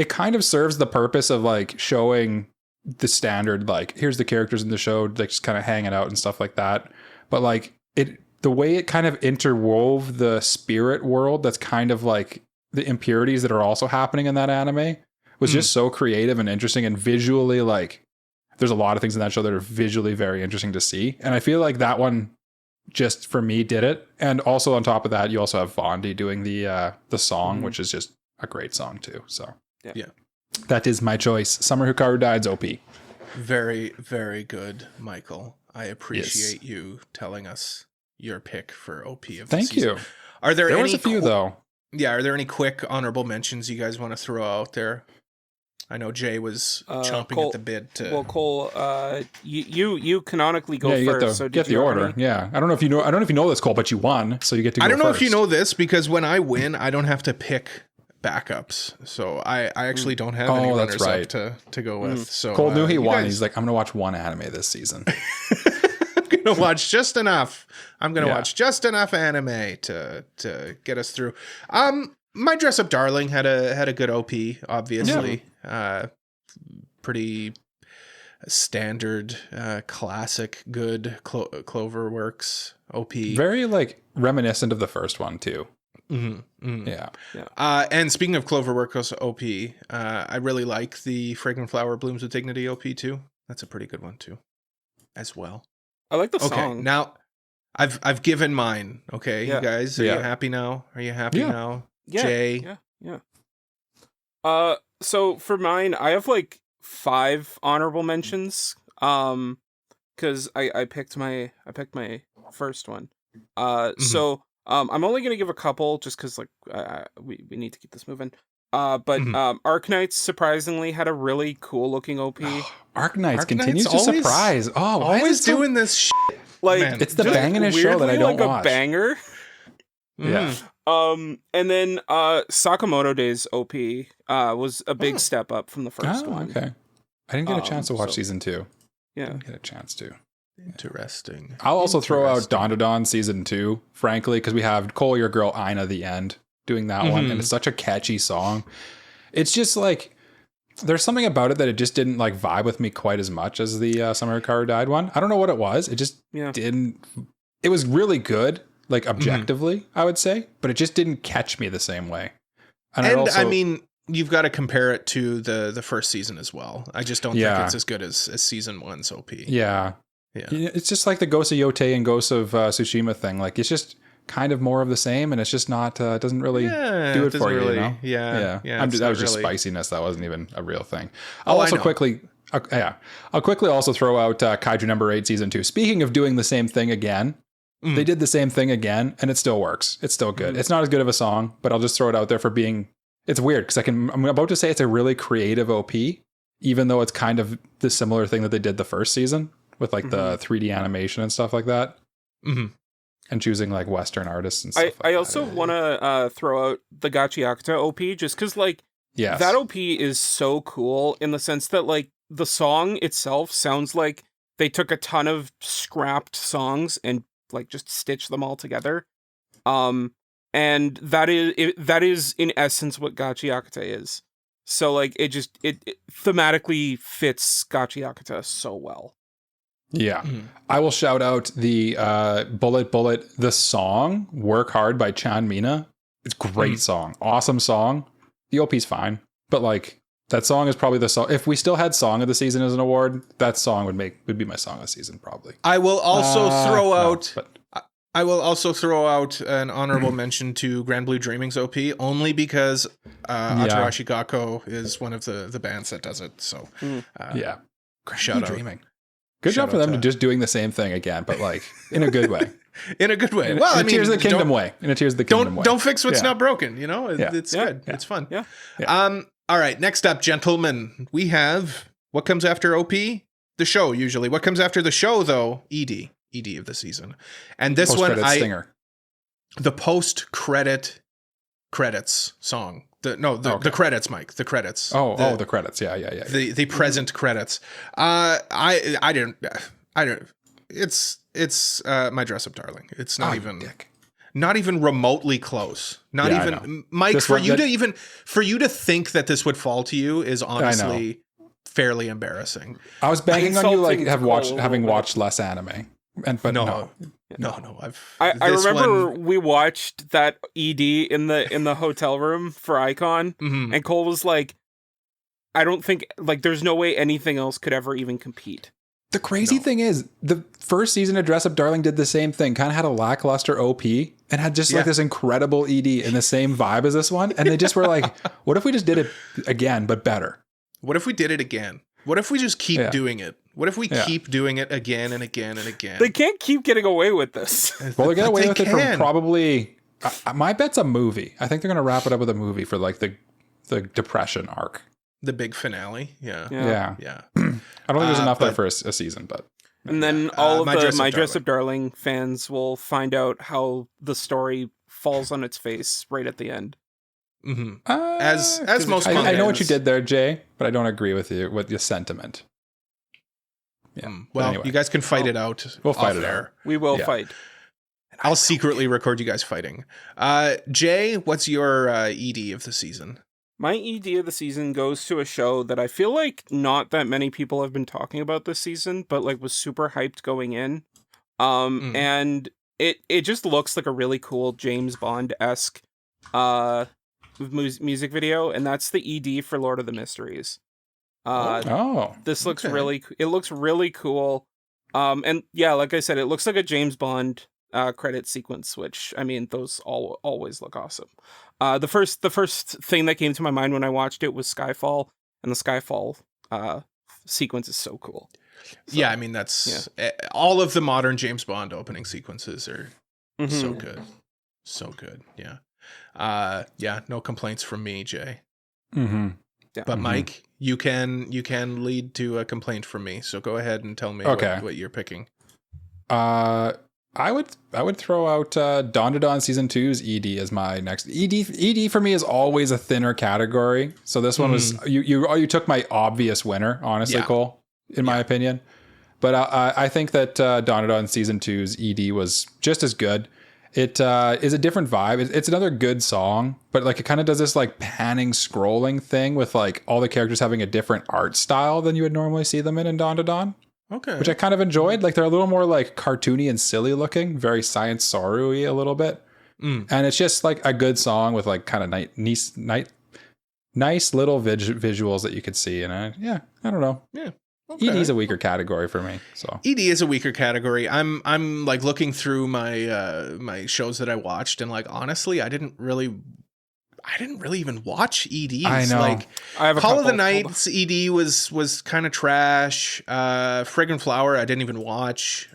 kind of serves the purpose of like showing the standard, like here's the characters in the show, like just kind of hanging out and stuff like that. But like the way it kind of interwove the spirit world that's kind of like the impurities that are also happening in that anime was just so creative and interesting, and visually like there's a lot of things in that show that are visually very interesting to see. And I feel like that one just for me did it. And also on top of that, you also have Vondi doing the song, which is just a great song too. So yeah. That is my choice. Summer Hikaru Died's OP. Very, very good, Michael. I appreciate you telling us your pick for OP of the season. Thank you. Are there was a few though. Yeah, are there any quick honorable mentions you guys want to throw out there? I know Jay was chomping Cole, at the bit to. Well, Cole, you canonically go you first. Get the order. Yeah, I don't know if you know this, Cole, but you won, so you get to go I don't know first. if you know this, because when I win, I don't have to pick backups. So I actually don't have Oh, any that's runners right. up to go with. So Cole knew he you won. guys- He's like, I'm gonna watch one anime this season. I'm gonna watch just enough. I'm gonna Yeah. watch just enough anime to get us through. My Dress Up Darling had a good OP, obviously. Pretty standard, classic, good Cloverworks OP. Very like reminiscent of the first one too. Yeah. And speaking of Cloverworks OP, I really like the Fragrant Flower Blooms with Dignity OP too. That's a pretty good one too, as well. I like the Okay, song. now I've given mine. Okay, Yeah. you guys, are you happy now? Are you happy Yeah. now? Yeah, Jay? yeah. So for mine, I have like 5 honorable mentions. Because I picked my first one. So I'm only gonna give a couple just because like we need to keep this moving. But Arknights surprisingly had a really cool looking OP. Arknights Arknights continues to always- surprise. Oh, why Always is it so- doing this shit. Like Man. It's the just bangingest show that I weirdly, don't like watch. a banger. Yeah. And then Sakamoto Days OP was a big step up from the first Oh, one. okay. I didn't get a chance to watch so- season 2. Yeah. Didn't get a chance to. Interesting. I'll also throw out Interesting. Dawn to Dawn season 2, frankly, because we have Cole, your girl, Ina, the end, doing that one, and it's such a catchy song. It's just like there's something about it that it just didn't like vibe with me quite as much as the Summer Car Died one. I don't know what it was. It just didn't. It was really good, like objectively, I would say, but it just didn't catch me the same way. And I mean, you've got to compare it to the first season as well. I just don't think it's as good as season 1's OP. Yeah. Yeah. It's just like the Ghost of Yotei and Ghost of Tsushima thing. Like it's just kind of more of the same, and it's just not it doesn't really do it for you, you know? Yeah. That was just really... spiciness. That wasn't even a real thing. Oh, I'll quickly also throw out Kaiju number 8 season 2. Speaking of doing the same thing again, they did the same thing again, and it still works. It's still good. It's not as good of a song, but I'll just throw it out there for being. It's weird because I'm about to say it's a really creative OP, even though it's kind of the similar thing that they did the first season with like the 3D animation and stuff like that. And choosing like Western artists and stuff. I also want to throw out the Gachi Akuta OP just because like that OP is so cool in the sense that like the song itself sounds like they took a ton of scrapped songs and like just stitched them all together. And that is in essence what Gachi Akuta is. So like it thematically fits Gachi Akuta so well. Yeah. I will shout out the Bullet Bullet, the song Work Hard by Chan Mina. It's a great song. Awesome song. The OP's fine. But like that song is probably the song. If we still had Song of the Season as an award, that song would be my song of the season probably. I will also throw out an honorable mention to Grand Blue Dreaming's OP only because Atarashi Gakko is one of the bands that does it. So shout out. Dreaming. Good job for them to just doing the same thing again, but like in a good way. In a good way. Well, I mean, Tears of the Kingdom way. In a Tears of the Kingdom way. Don't fix what's not broken. You know, it's good. It's fun. Yeah. All right. Next up, gentlemen, we have what comes after OP? The show. Usually, what comes after the show, though? ED of the season, and this one, the post credits song. The credits, Mike. The credits. The credits. Yeah. The present credits. I didn't. It's My Dress Up Darling. It's not even remotely close. Not even Mike. This for you to think that this would fall to you is honestly fairly embarrassing. I was banging on you like having watched less anime. But no. I remember we watched that ED in the hotel room for Icon, and Cole was like, I don't think like there's no way anything else could ever even compete. The crazy thing is the first season of Dress Up Darling did the same thing, kind of had a lackluster OP and had just like this incredible ED in the same vibe as this one. And they just were like, what if we just did it again, but better? What if we did it again? What if we just keep doing it? What if we keep doing it again and again and again? They can't keep getting away with this. Well, they get away with it from probably... my bet's a movie. I think they're going to wrap it up with a movie for like the depression arc. The big finale. Yeah. I don't think there's enough there for a season, but... And then all of the My Dress Up Darling fans will find out how the story falls on its face right at the end. As most I know what pumpkins. you did there, Jay, but I don't agree with you with your sentiment. Yeah. Well, anyway. you guys can fight it out. We'll fight off it air. out. We will Yeah. fight. I'll secretly record you guys fighting. Jay, what's your ED of the season? My ED of the season goes to a show that I feel like not that many people have been talking about this season, but like was super hyped going in. And it just looks like a really cool James Bond-esque music video, and that's the ED for Lord of the Mysteries. This looks it looks really cool. And yeah, like I said, it looks like a James Bond credit sequence, which I mean, those always look awesome. The first thing that came to my mind when I watched it was Skyfall, and the Skyfall sequence is so cool. So, yeah, I mean that's all of the modern James Bond opening sequences are so good, so good. Yeah, no complaints from me, Jay. Mm-hmm. Yeah. But Mike, you can lead to a complaint from me. So go ahead and tell me what you're picking. I would throw out Dawn to Dawn Season 2's ED as my next ED for me is always a thinner category. So this one was you took my obvious winner, honestly, Cole, in my opinion. But I think that Dawn to Dawn Season 2's ED was just as good. It is a different vibe. It's another good song, but like it kind of does this like panning scrolling thing with like all the characters having a different art style than you would normally see them in Dawn to Dawn. Okay. Which I kind of enjoyed. Like they're a little more like cartoony and silly looking, very Science Saru-y a little bit. And it's just like a good song with like kind of nice little visuals that you could see. And I don't know. Yeah. Okay. ED's a weaker category for me. So ED is a weaker category. I'm like looking through my my shows that I watched, and like honestly, I didn't really even watch EDs. I know. Like I have a Call of the couple. Night's ED was kind of trash. Fragrant Flower I didn't even watch.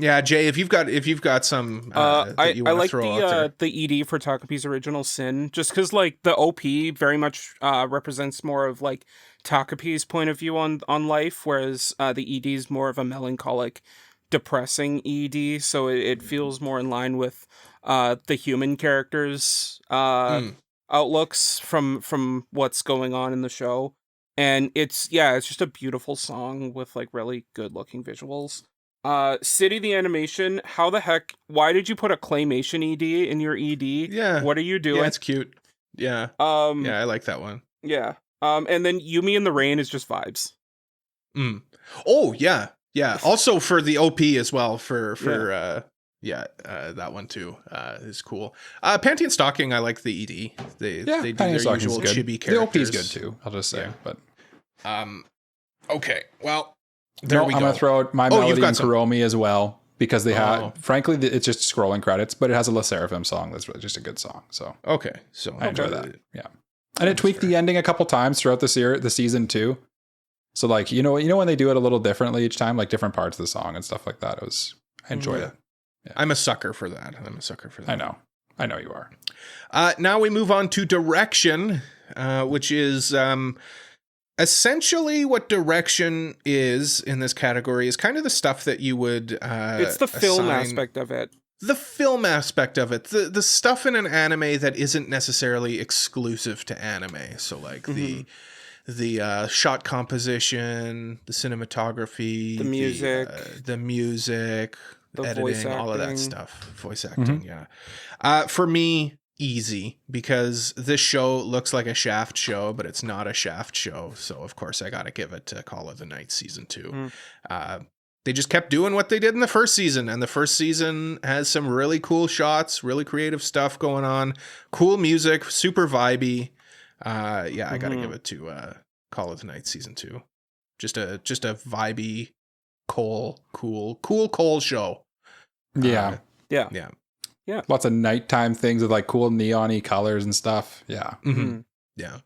Yeah, Jay, if you've got some that you I want to like throw out there. the ED for Takapi's Original Sin, just because like the OP very much represents more of like Takapi's point of view on life, whereas the ED is more of a melancholic, depressing ED, so it feels more in line with the human characters' outlooks from what's going on in the show. And it's just a beautiful song with like really good looking visuals. City the Animation, how the heck, why did you put a claymation ED in your ED? Yeah. What are you doing? Yeah, it's cute. Yeah. Yeah, I like that one. Yeah. And then Yumi in the Rain is just vibes. Oh, yeah. Yeah. Also for the OP as well for that one too is cool. Panty and Stocking, I like the ED. They do their usual chibi characters. The OP is good too, I'll just say. But okay, well, there we go. I'm gonna throw out My Melody and Kuromi as well because they have, frankly, it's just scrolling credits, but it has a La Seraphim song that's really just a good song. So okay, so I enjoy that. Yeah, and it tweaked the ending a couple times throughout the season too. So like you know when they do it a little differently each time, like different parts of the song and stuff like that. I enjoyed it. Yeah. I'm a sucker for that. I know you are. Now we move on to direction, which is essentially what direction is in this category is kind of the stuff that you would it's the film aspect of it. The film aspect of it. The stuff in an anime that isn't necessarily exclusive to anime. So like the shot composition, the cinematography, the music, the editing, all of that stuff. Voice acting, yeah. For me, easy, because this show looks like a Shaft show, but it's not a Shaft show. So of course I got to give it to Call of the Night Season 2. They just kept doing what they did in the first season, and the first season has some really cool shots, really creative stuff going on, cool music, super vibey. I got to give it to Call of the Night Season 2. Just a vibey, cool Cole show. Yeah. Lots of nighttime things with like cool neon-y colors and stuff. Yeah. Yeah.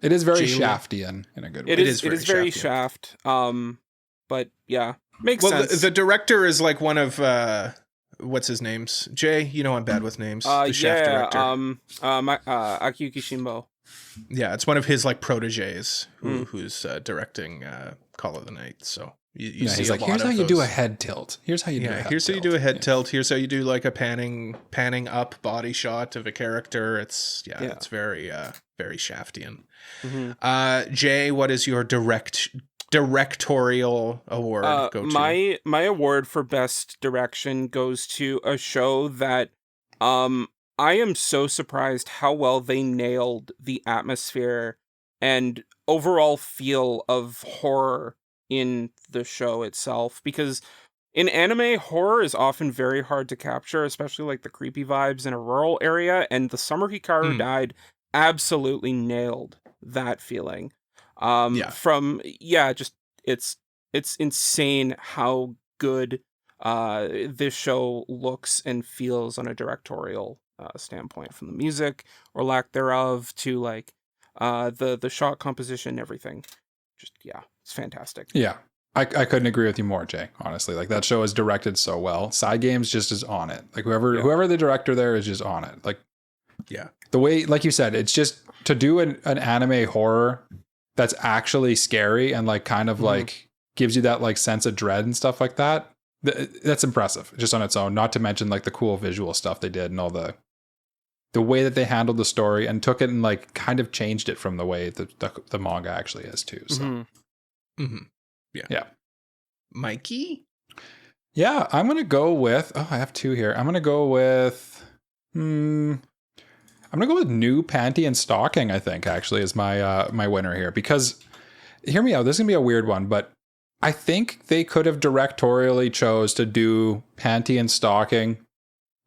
It is very Shaftian in a good way. It is very Shaft. But yeah, makes sense. The director is like one of what's his name's? Jay, you know I'm bad with names. The Shaft director. Akiyuki Shimbo. Yeah, it's one of his like proteges who's directing Call of the Night. So You see he's a like, lot here's of how you do a those- head tilt. Here's how you do a head here's how you tilt. do a head tilt. Here's how you do like a panning up body shot of a character. It's it's very very Shaftian. Jay, what is your directorial award go to? My award for best direction goes to a show that I am so surprised how well they nailed the atmosphere and overall feel of horror in the show itself, because in anime, horror is often very hard to capture, especially like the creepy vibes in a rural area, and the Summer Hikaru died absolutely nailed that feeling. Just it's insane how good this show looks and feels on a directorial standpoint, from the music or lack thereof to like the shot composition, everything. Just it's fantastic. Yeah. I couldn't agree with you more, Jay, honestly. Like, that show is directed so well. Side Games just is on it. Like, whoever the director there is just on it. Like, the way, like you said, it's just to do an anime horror that's actually scary and like kind of like gives you that like sense of dread and stuff like that. That's impressive just on its own, not to mention like the cool visual stuff they did and all the way that they handled the story and took it and like kind of changed it from the way the manga actually is too. So yeah. Mikey? Yeah, I'm going to go with, I have two here. I'm going to go with, I'm going to go with New Panty and Stocking, I think, actually, is my winner here. Because, hear me out, this is going to be a weird one, but I think they could have directorially chose to do Panty and Stocking,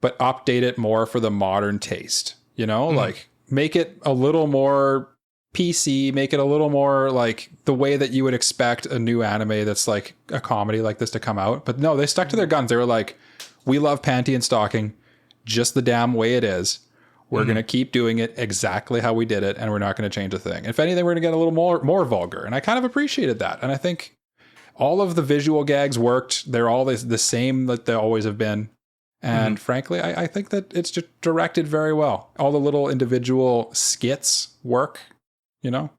but update it more for the modern taste. You know, like, make it a little more PC, make it a little more like the way that you would expect a new anime that's like a comedy like this to come out. But no, they stuck to their guns. They were like, we love Panty and Stocking just the damn way it is. We're going to keep doing it exactly how we did it, and we're not going to change a thing. If anything, we're going to get a little more vulgar. And I kind of appreciated that. And I think all of the visual gags worked. They're all the same that they always have been. And frankly, I think that it's just directed very well. All the little individual skits work. You know?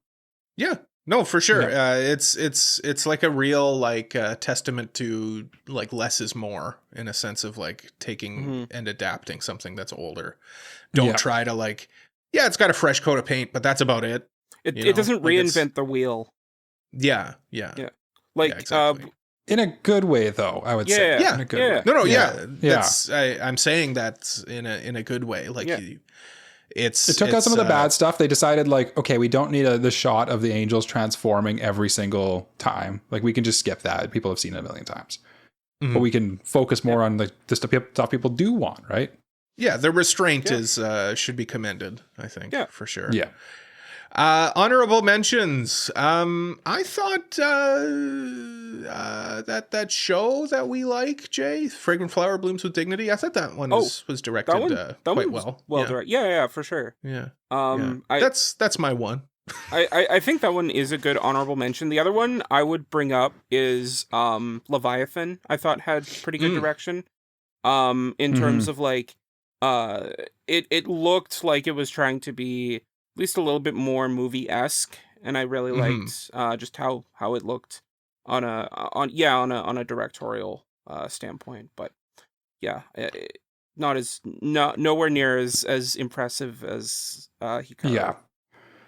Yeah, no, for sure. Yeah. It's like a real like testament to like less is more, in a sense of like taking and adapting something that's older. Don't try to like, it's got a fresh coat of paint, but that's about it. It doesn't reinvent the wheel. Yeah. Like exactly. In a good way, though, I would say. Yeah. In a good way. No, that's I'm saying that in a good way. Like it took out some of the bad stuff. They decided like, okay, we don't need the shot of the angels transforming every single time. Like, we can just skip that. People have seen it a million times. But we can focus more on the stuff people do want, right? Yeah, the restraint is should be commended, I think, for sure. Yeah. Honorable mentions. I thought that show that we like, Jay, Fragrant Flower Blooms with Dignity. I thought that one was directed quite well. Directed. Yeah, for sure. Yeah. That's my one. I think that one is a good honorable mention. The other one I would bring up is Leviathan. I thought had pretty good direction. In terms of like it looked like it was trying to be at least a little bit more movie-esque, and I really liked just how it looked on a directorial standpoint. But nowhere near as impressive as Hikaru.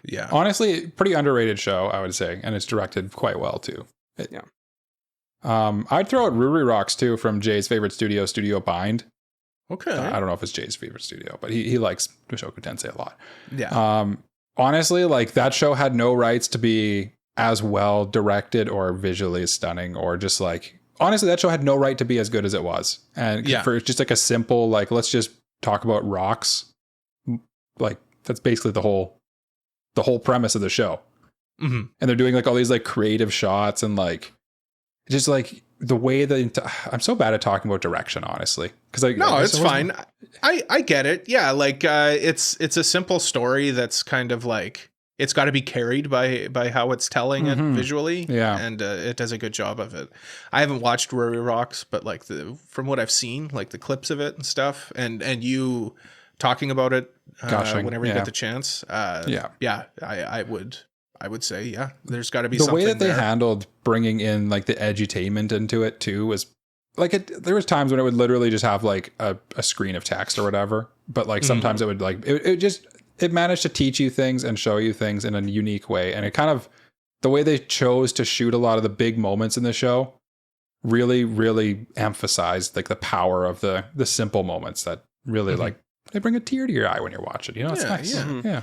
Yeah. Honestly, pretty underrated show, I would say, and it's directed quite well too. I'd throw out Ruri Rocks too, from Jay's favorite studio, Studio Bind. Okay. I don't know if it's Jay's favorite studio, but he likes Mushoku Tensei a lot. Yeah. Honestly, like, that show had no rights to be as well directed or visually stunning, or just like, honestly, that show had no right to be as good as it was. And for just like a simple, like, let's just talk about rocks. Like, that's basically the whole premise of the show. And they're doing like all these like creative shots and like, just like the way that I'm so bad at talking about direction, honestly. Because it's fine. I get it. Yeah, like it's a simple story that's kind of like, it's got to be carried by how it's telling it visually. Yeah, and it does a good job of it. I haven't watched Ruri Rocks, but like from what I've seen, like the clips of it and stuff, and you talking about it whenever you get the chance. I I would say, yeah, there's got to be the something way that they there. handled bringing in like the edutainment into it too was like there was times when it would literally just have like a screen of text or whatever, but like sometimes it would like it managed to teach you things and show you things in a unique way, and it kind of the way they chose to shoot a lot of the big moments in the show really emphasized like the power of the simple moments that really like they bring a tear to your eye when you're watching. You know, it's nice. Yeah.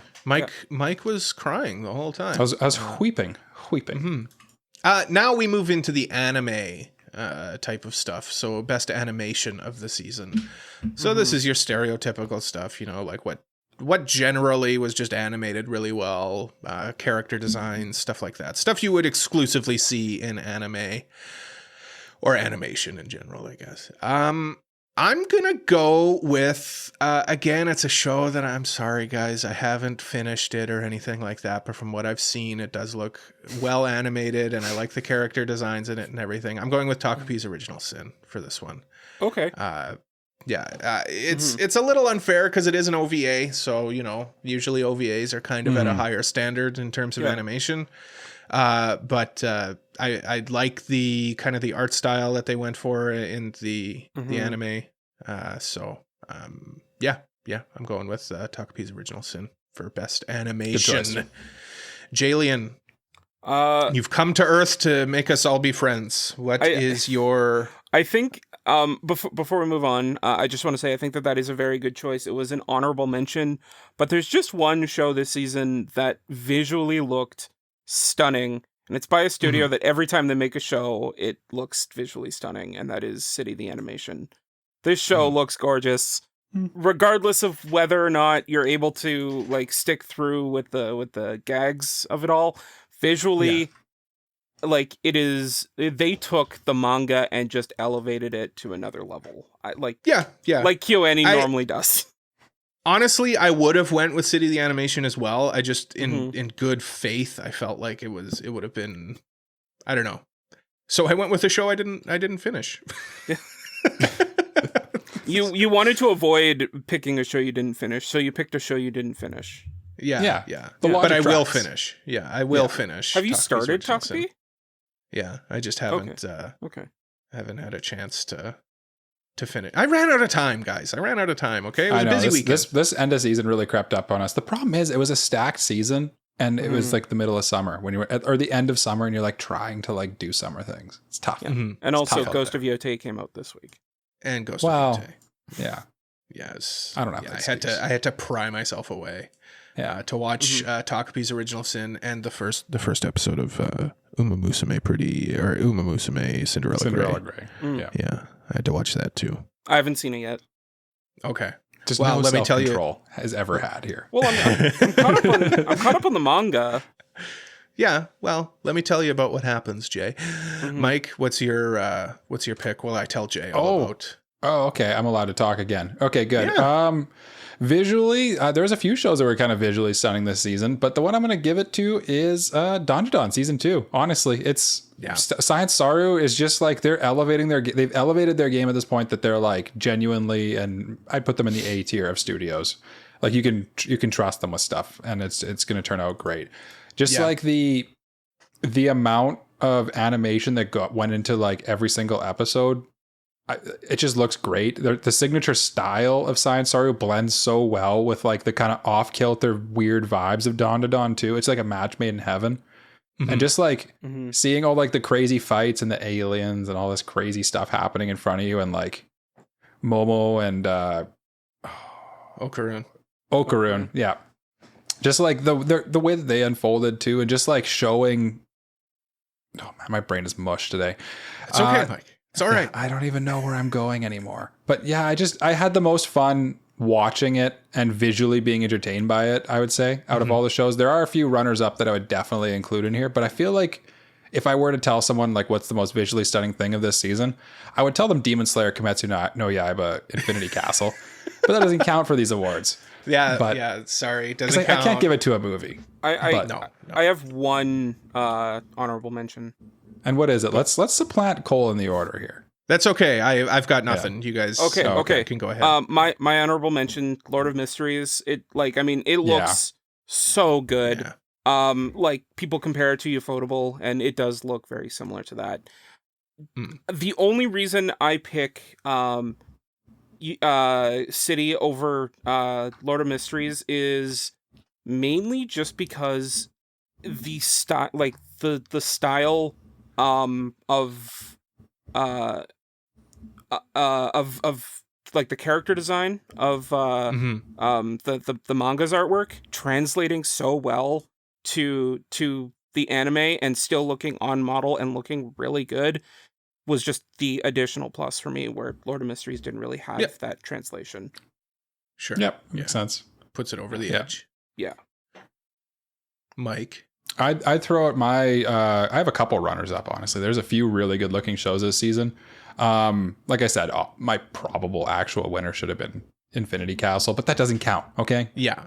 Mike was crying the whole time. I was weeping. Now we move into the anime type of stuff. So best animation of the season. So this is your stereotypical stuff, you know, like what generally was just animated really well, character designs, stuff like that. Stuff you would exclusively see in anime or animation in general, I guess. I'm going to go with, again, it's a show that I'm sorry, guys, I haven't finished it or anything like that. But from what I've seen, it does look well animated and I like the character designs in it and everything. I'm going with Takapi's Original Sin for this one. Okay. It's a little unfair because it is an OVA. So, you know, usually OVAs are kind of at a higher standard in terms of animation. But I like the kind of the art style that they went for in the anime. I'm going with Takapi's Original Sin for best animation. Jalen, you've come to Earth to make us all be friends. What is your? I think before we move on, I just want to say I think that is a very good choice. It was an honorable mention, but there's just one show this season that visually looked stunning, and it's by a studio that every time they make a show, it looks visually stunning, and that is City the Animation. This show looks gorgeous, regardless of whether or not you're able to like stick through with the gags of it all. Visually, like it is, they took the manga and just elevated it to another level. Like KyoAni normally does. Honestly, I would have went with City the Animation as well. I just in good faith, I felt like it would have been, I don't know. So I went with a show I didn't finish. You wanted to avoid picking a show you didn't finish, so you picked a show you didn't finish. Yeah. But I will finish. Yeah, I will finish. Have you started Takapi? Yeah, I just haven't. Okay. Haven't had a chance to finish. I ran out of time, guys. Okay, it was a busy weekend. This end of season really crept up on us. The problem is, it was a stacked season, and it was like the middle of summer when you were or the end of summer, and you're like trying to like do summer things. It's tough. Yeah. And also, Ghost of Yotei came out this week. And Ghost of Yotei. Yeah. Yes. I don't know. I had to pry myself away. To watch Takapi's Original Sin and the first episode of Uma Musume Cinderella Grey. Yeah, I had to watch that too. I haven't seen it yet. Okay. Just no let me tell you, has ever had here. Well, I'm caught up on the manga. Yeah, well, let me tell you about what happens, Jay. Mike, what's your pick? Well, I tell Jay all about. Oh, okay. I'm allowed to talk again. Okay, good. Yeah. Visually, there's a few shows that were kind of visually stunning this season, but the one I'm going to give it to is Dandadan Season 2. Honestly, it's Science Saru is just like they've elevated their game at this point that they're like genuinely, and I'd put them in the A tier of studios. Like you can trust them with stuff, and it's going to turn out great. Just like the amount of animation that went into like every single episode. It just looks great. The signature style of Science Saru blends so well with like the kind of off-kilter weird vibes of Dandadan too. It's like a match made in heaven. And just like seeing all like the crazy fights and the aliens and all this crazy stuff happening in front of you, and like Momo and Okarun. Yeah. Just like the way that they unfolded too, and just like showing, oh man, my brain is mush today. It's okay, Mike. It's all right. I don't even know where I'm going anymore. But yeah, I had the most fun watching it and visually being entertained by it, I would say, out of all the shows. There are a few runners up that I would definitely include in here, but I feel like if I were to tell someone like what's the most visually stunning thing of this season, I would tell them Demon Slayer Kimetsu no Yaiba Infinity Castle. But that doesn't count for these awards. Sorry. It doesn't count. I can't give it to a movie. I have one honorable mention. And what is it? Let's supplant Cole in the order here. That's okay. I've got nothing. You guys okay. Can go ahead. My honorable mention, Lord of Mysteries. It looks so good. Like people compare it to Ufotable, and it does look very similar to that. The only reason I pick City over Lord of Mysteries is mainly just because the style, like the style of like the character design of the manga's artwork translating so well to the anime and still looking on model and looking really good was just the additional plus for me, where Lord of Mysteries didn't really have that translation. Sure. Yep. Makes sense. Puts it over the edge. Yeah. Mike? I'd throw out my I have a couple runners up, honestly. There's a few really good looking shows this season. Like I said, my probable actual winner should have been Infinity Castle, but that doesn't count, okay? Yeah.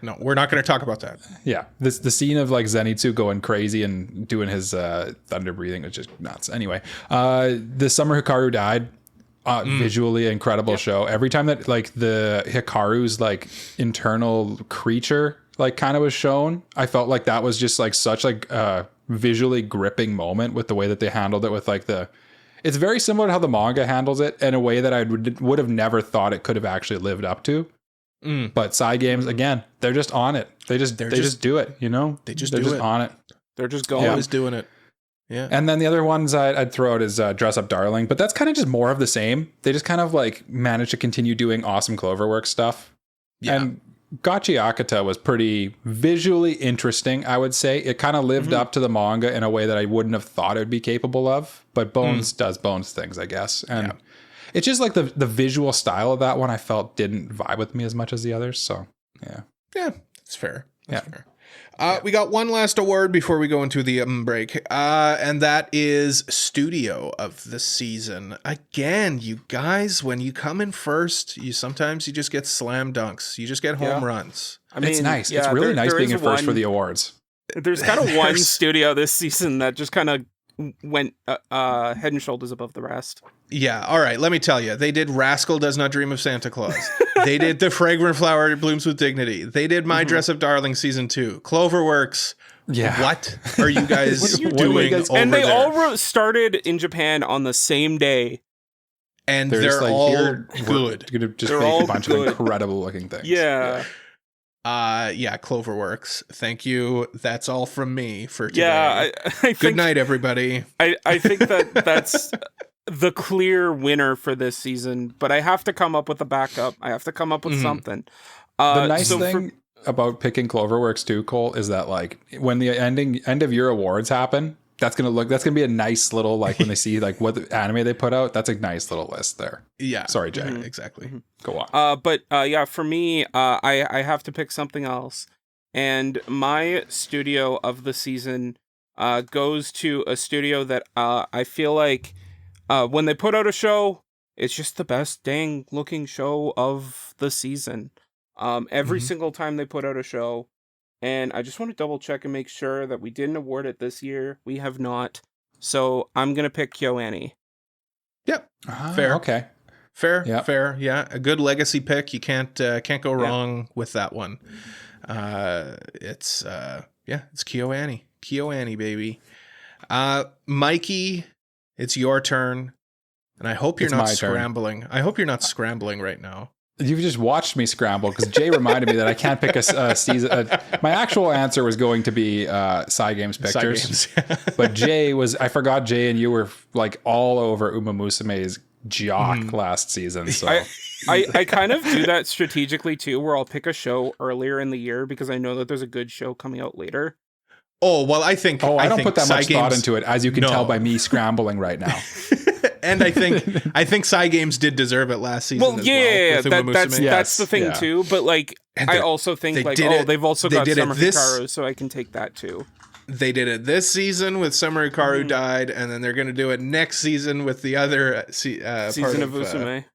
No, we're not going to talk about that. Yeah. The scene of like Zenitsu going crazy and doing his thunder breathing was just nuts. Anyway, the Summer Hikaru died. Visually incredible show. Every time that like the Hikaru's like internal creature like kind of was shown, I felt like that was just like such like a visually gripping moment with the way that they handled it with like it's very similar to how the manga handles it in a way that I would have never thought it could have actually lived up to. But Cygames, again, they're just on it. They just do it, you know? They're just on it. They're just going. Always doing it. Yeah. And then the other ones I'd throw out is Dress Up Darling, but that's kind of just more of the same. They just kind of like managed to continue doing awesome Cloverworks stuff. Yeah. And Gachi Akata was pretty visually interesting, I would say. It kind of lived up to the manga in a way that I wouldn't have thought it would be capable of. But Bones does Bones things, I guess. And it's just like the visual style of that one I felt didn't vibe with me as much as the others. So, yeah. Yeah, that's fair. That's fair. We got one last award before we go into the break, and that is Studio of the Season. Again, you guys, when you come in first, sometimes you just get slam dunks. You just get home runs. I mean, it's nice. It's really nice being in first for the awards. There's kind of one studio this season that just kind of went head and shoulders above the rest. Yeah, all right, let me tell you. They did Rascal Does Not Dream of Santa Claus. They did The Fragrant Flower Blooms with Dignity. They did My Dress Up Darling Season 2. Cloverworks. Yeah. What are you guys doing over And they there? all started in Japan on the same day. And they're like, all good. Going to just make a bunch of incredible looking things. Yeah. Cloverworks. Thank you. That's all from me for today. Yeah, I think, good night, everybody. I think that's the clear winner for this season, but I have to come up with a backup. I have to come up with something. The nice thing about picking Cloverworks too, Cole, is that like when the end of year awards happen, that's gonna be a nice little like when they see like what anime they put out. That's a nice little list there. Yeah. Sorry, Jay. Exactly. Go on. But for me, I have to pick something else, and my studio of the season goes to a studio that I feel like when they put out a show, it's just the best dang looking show of the season. Every single time they put out a show. And I just want to double check and make sure that we didn't award it this year. We have not. So I'm going to pick KyoAni. Yep. Fair. Okay. Fair. Yep. Fair. Yeah. A good legacy pick. You can't go wrong with that one. It's KyoAni. KyoAni, baby. Mikey, it's your turn. And I hope you're not scrambling. I hope you're not scrambling right now. You've just watched me scramble because Jay reminded me that I can't pick a season. My actual answer was going to be Cygames Pictures, but I forgot Jay and you were like all over Uma Musume's jock last season. So I kind of do that strategically too, where I'll pick a show earlier in the year because I know that there's a good show coming out later. Oh, well, I think... I don't put that much thought into it, as you can tell by me scrambling right now. And I think Cygames did deserve it last season that's the thing too. But like, I also think they've also got Summer Hikaru, so I can take that too. They did it this season with Summer Hikaru died, and then they're going to do it next season with the other season of Usume.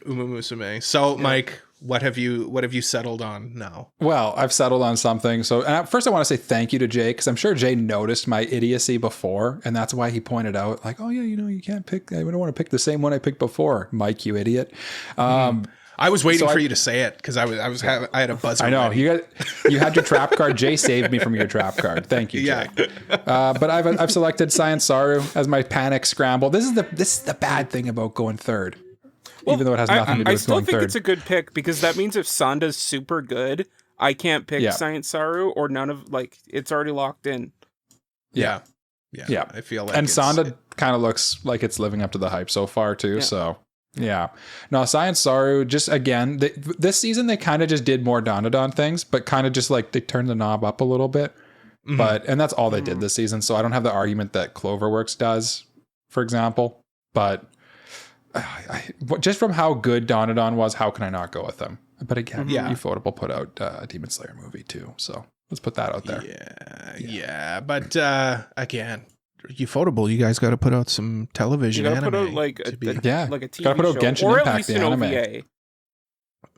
Uma Musume. So, yeah. Mike, what have you settled on now? Well, I've settled on something. So first I want to say thank you to Jay, because I'm sure Jay noticed my idiocy before, and that's why he pointed out like, oh yeah, you can't pick, I don't want to pick the same one I picked before. Mike, you idiot. I was waiting for you to say it because I had a buzzer. I know ready. you had your trap card. Jay saved me from your trap card. Thank you, Jay. But I've selected Science Saru as my panic scramble. This is the bad thing about going third, even though it has nothing to do with going third. I still think it's a good pick because that means if Sanda's super good, I can't pick Science Saru or none of it's already locked in. Yeah. I feel like and Sanda kind of looks like it's living up to the hype so far too. Yeah. So. Yeah. No, Science Saru, just again, this season they kind of just did more Dandadan things, but kind of just like they turned the knob up a little bit. And that's all they did this season. So I don't have the argument that Cloverworks does, for example. But just from how good Dandadan was, how can I not go with them? But again, Ufotable put out a Demon Slayer movie too. So let's put that out there. Yeah. But again, Ufotable, you guys got to put out some television anime. You got to put out like a TV got to put out Genshin show, or Impact, at least the an anime. OVA.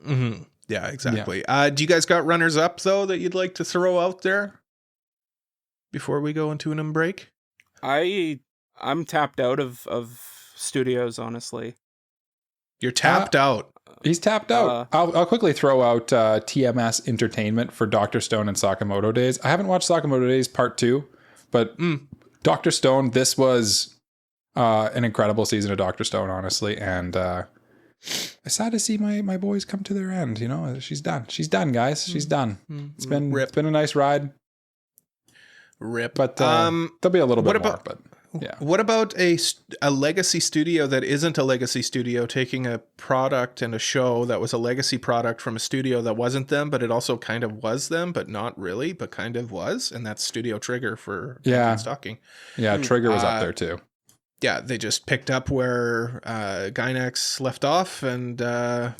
Mm-hmm. Yeah, exactly. Do you guys got runners up though that you'd like to throw out there before we go into an break? I'm tapped out of studios, honestly. You're tapped out. He's tapped out. I'll quickly throw out TMS Entertainment for Dr. Stone and Sakamoto Days. I haven't watched Sakamoto Days Part 2, but Dr. Stone, this was an incredible season of Dr. Stone, honestly, and it's sad to see my boys come to their end. You know, she's done, guys. She's done. It's been a nice ride. But there'll be a little bit more. But yeah. What about a legacy studio that isn't a legacy studio taking a product and a show that was a legacy product from a studio that wasn't them, but it also kind of was them, but not really, but kind of was, and that's Studio Trigger for Stalking. Yeah, Trigger was up there too. Yeah, they just picked up where Gynax left off, and I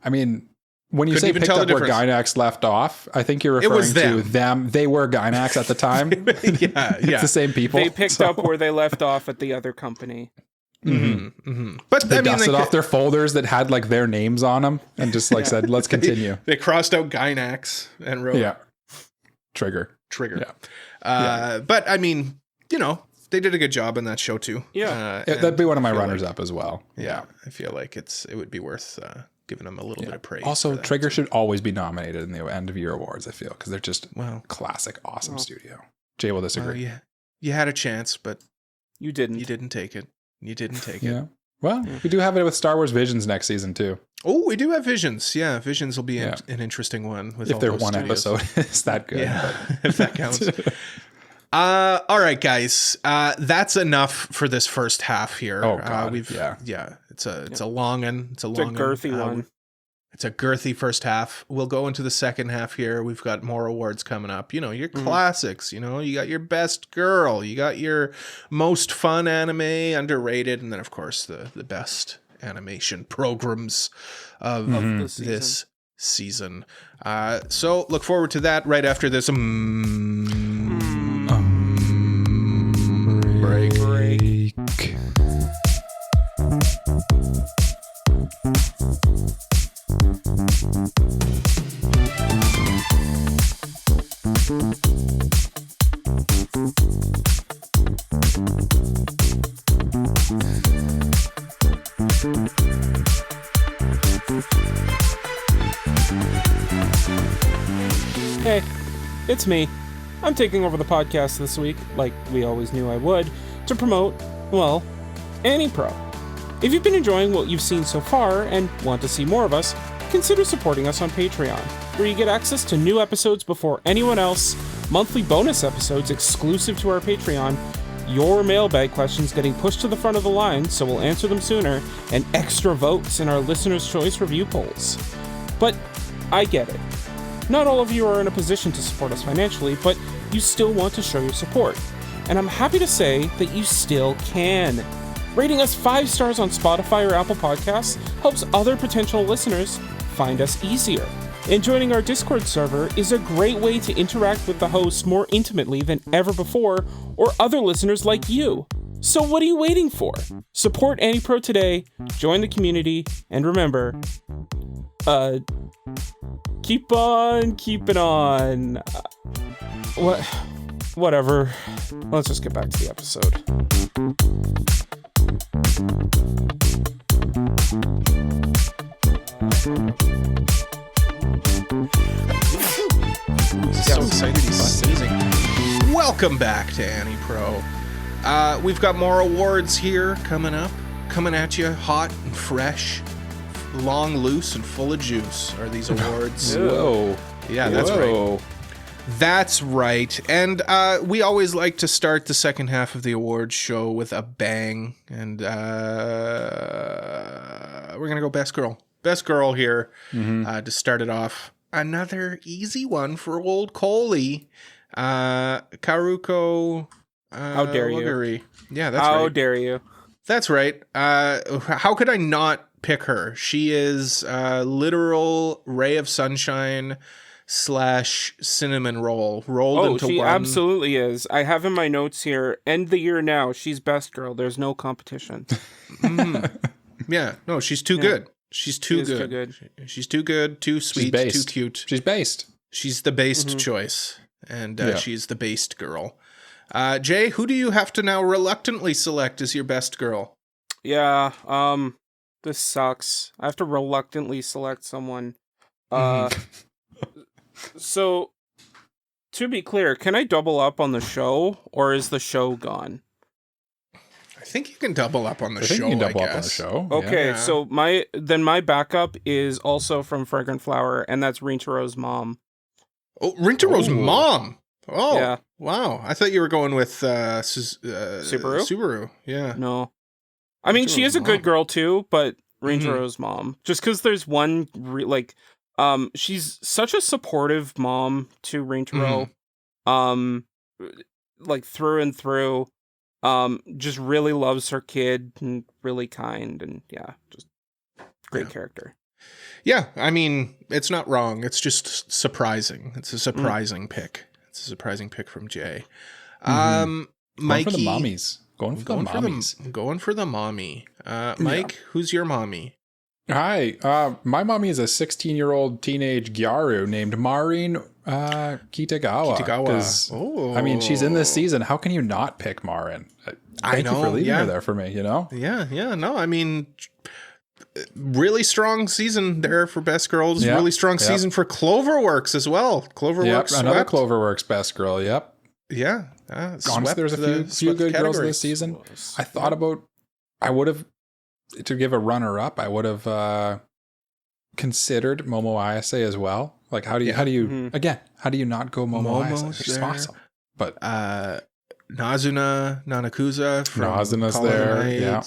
mean, when you say picked up where Gynax left off, I think you're referring to them. They were Gynax at the time. It's the same people. They picked up where they left off at the other company. But they dusted off their folders that had like their names on them and just like said, "Let's continue." They crossed out Gynax and wrote Trigger. But I mean, you know, they did a good job in that show too. That'd be one of my runners up as well. Yeah, I feel like it would be worth giving them a little bit of praise. Also, Trigger should always be nominated in the end of year awards, I feel, because they're just classic, awesome studio. Jay will disagree. You had a chance, but you didn't. You didn't take it. Yeah. Well, we do have it with Star Wars Visions next season too. Oh, we do have Visions. Yeah, Visions will be an interesting one. With if they're one episode, is that good? Yeah, if that counts. All right, guys. That's enough for this first half here. Oh God, it's a long one. It's a girthy one. It's a girthy first half. We'll go into the second half here. We've got more awards coming up. You know, your classics. You know, you got your best girl. You got your most fun anime, underrated, and then of course the best animation programs of this season. So look forward to that right after this. Break. Hey, it's me. I'm taking over the podcast this week, like we always knew I would, to promote, well, AniPro. If you've been enjoying what you've seen so far and want to see more of us, consider supporting us on Patreon, where you get access to new episodes before anyone else, monthly bonus episodes exclusive to our Patreon, your mailbag questions getting pushed to the front of the line so we'll answer them sooner, and extra votes in our Listener's Choice review polls. But I get it. Not all of you are in a position to support us financially, but you still want to show your support. And I'm happy to say that you still can. Rating us 5 stars on Spotify or Apple Podcasts helps other potential listeners find us easier. And joining our Discord server is a great way to interact with the host more intimately than ever before, or other listeners like you. So what are you waiting for? Support AniPro today, join the community, and remember, keep on keeping on. Whatever. Let's just get back to the episode. So excited he's sneezing. Welcome back to AniPro. We've got more awards here coming up. Coming at you hot and fresh. Long, loose, and full of juice are these awards. Whoa. Yeah, that's right. That's right. And we always like to start the second half of the awards show with a bang. And we're going to go best girl. Best girl here to start it off. Another easy one for old Coley. Karuko. How dare you? Wuggery. Yeah, that's right. How dare you? That's right. How could I not pick her? She is literal ray of sunshine / cinnamon roll rolled into she one. absolutely is. I have in my notes here, end the year now. She's best girl. There's no competition. Yeah, no, she's too good. She's too good. Too good. She's too good, too sweet, too cute. She's based. She's the based choice, and she's the based girl. Jay, who do you have to now reluctantly select as your best girl? Yeah, this sucks. I have to reluctantly select someone. So, to be clear, can I double up on the show, or is the show gone? I think you can double up on the I think show. you can double I up on the guess. show. Okay, Yeah. so my backup is also from Fragrant Flower, and that's Rintaro's mom. Oh, Rintaro's Ooh. mom. Oh, Yeah. Wow. I thought you were going with Subaru? Subaru. Yeah. No, I mean she Rintaro's is a good mom. girl too, but Rintaro's mom. Just because there's one she's such a supportive mom to Rintaro, like through and through. Just really loves her kid and really kind and just great character. Yeah, I mean, it's not wrong. It's just surprising. It's a surprising pick. It's a surprising pick from Jay. Going Mikey, for the mommies. Going for the mommies. Going for the mommy. Mike, who's your mommy? Hi. My mommy is a 16-year-old teenage gyaru named Maureen Kitagawa. Kitagawa. 'Cause, Oh. I mean, she's in this season. How can you not pick Maureen? Thank you for leaving her there for me, you know? Yeah. No, I mean, really strong season there for Best Girls. Yep, Really strong season for Cloverworks as well. Cloverworks. Another swept. Cloverworks best girl, yep. Yeah. Honestly, there's a few good girls this season. I thought about, to give a runner-up, I would have considered Momo Ayase as well. Like, how do you not go Momo Ayase? She's awesome. But Nazuna Nanakusa from Nazuna's Call of the there, Night. yeah.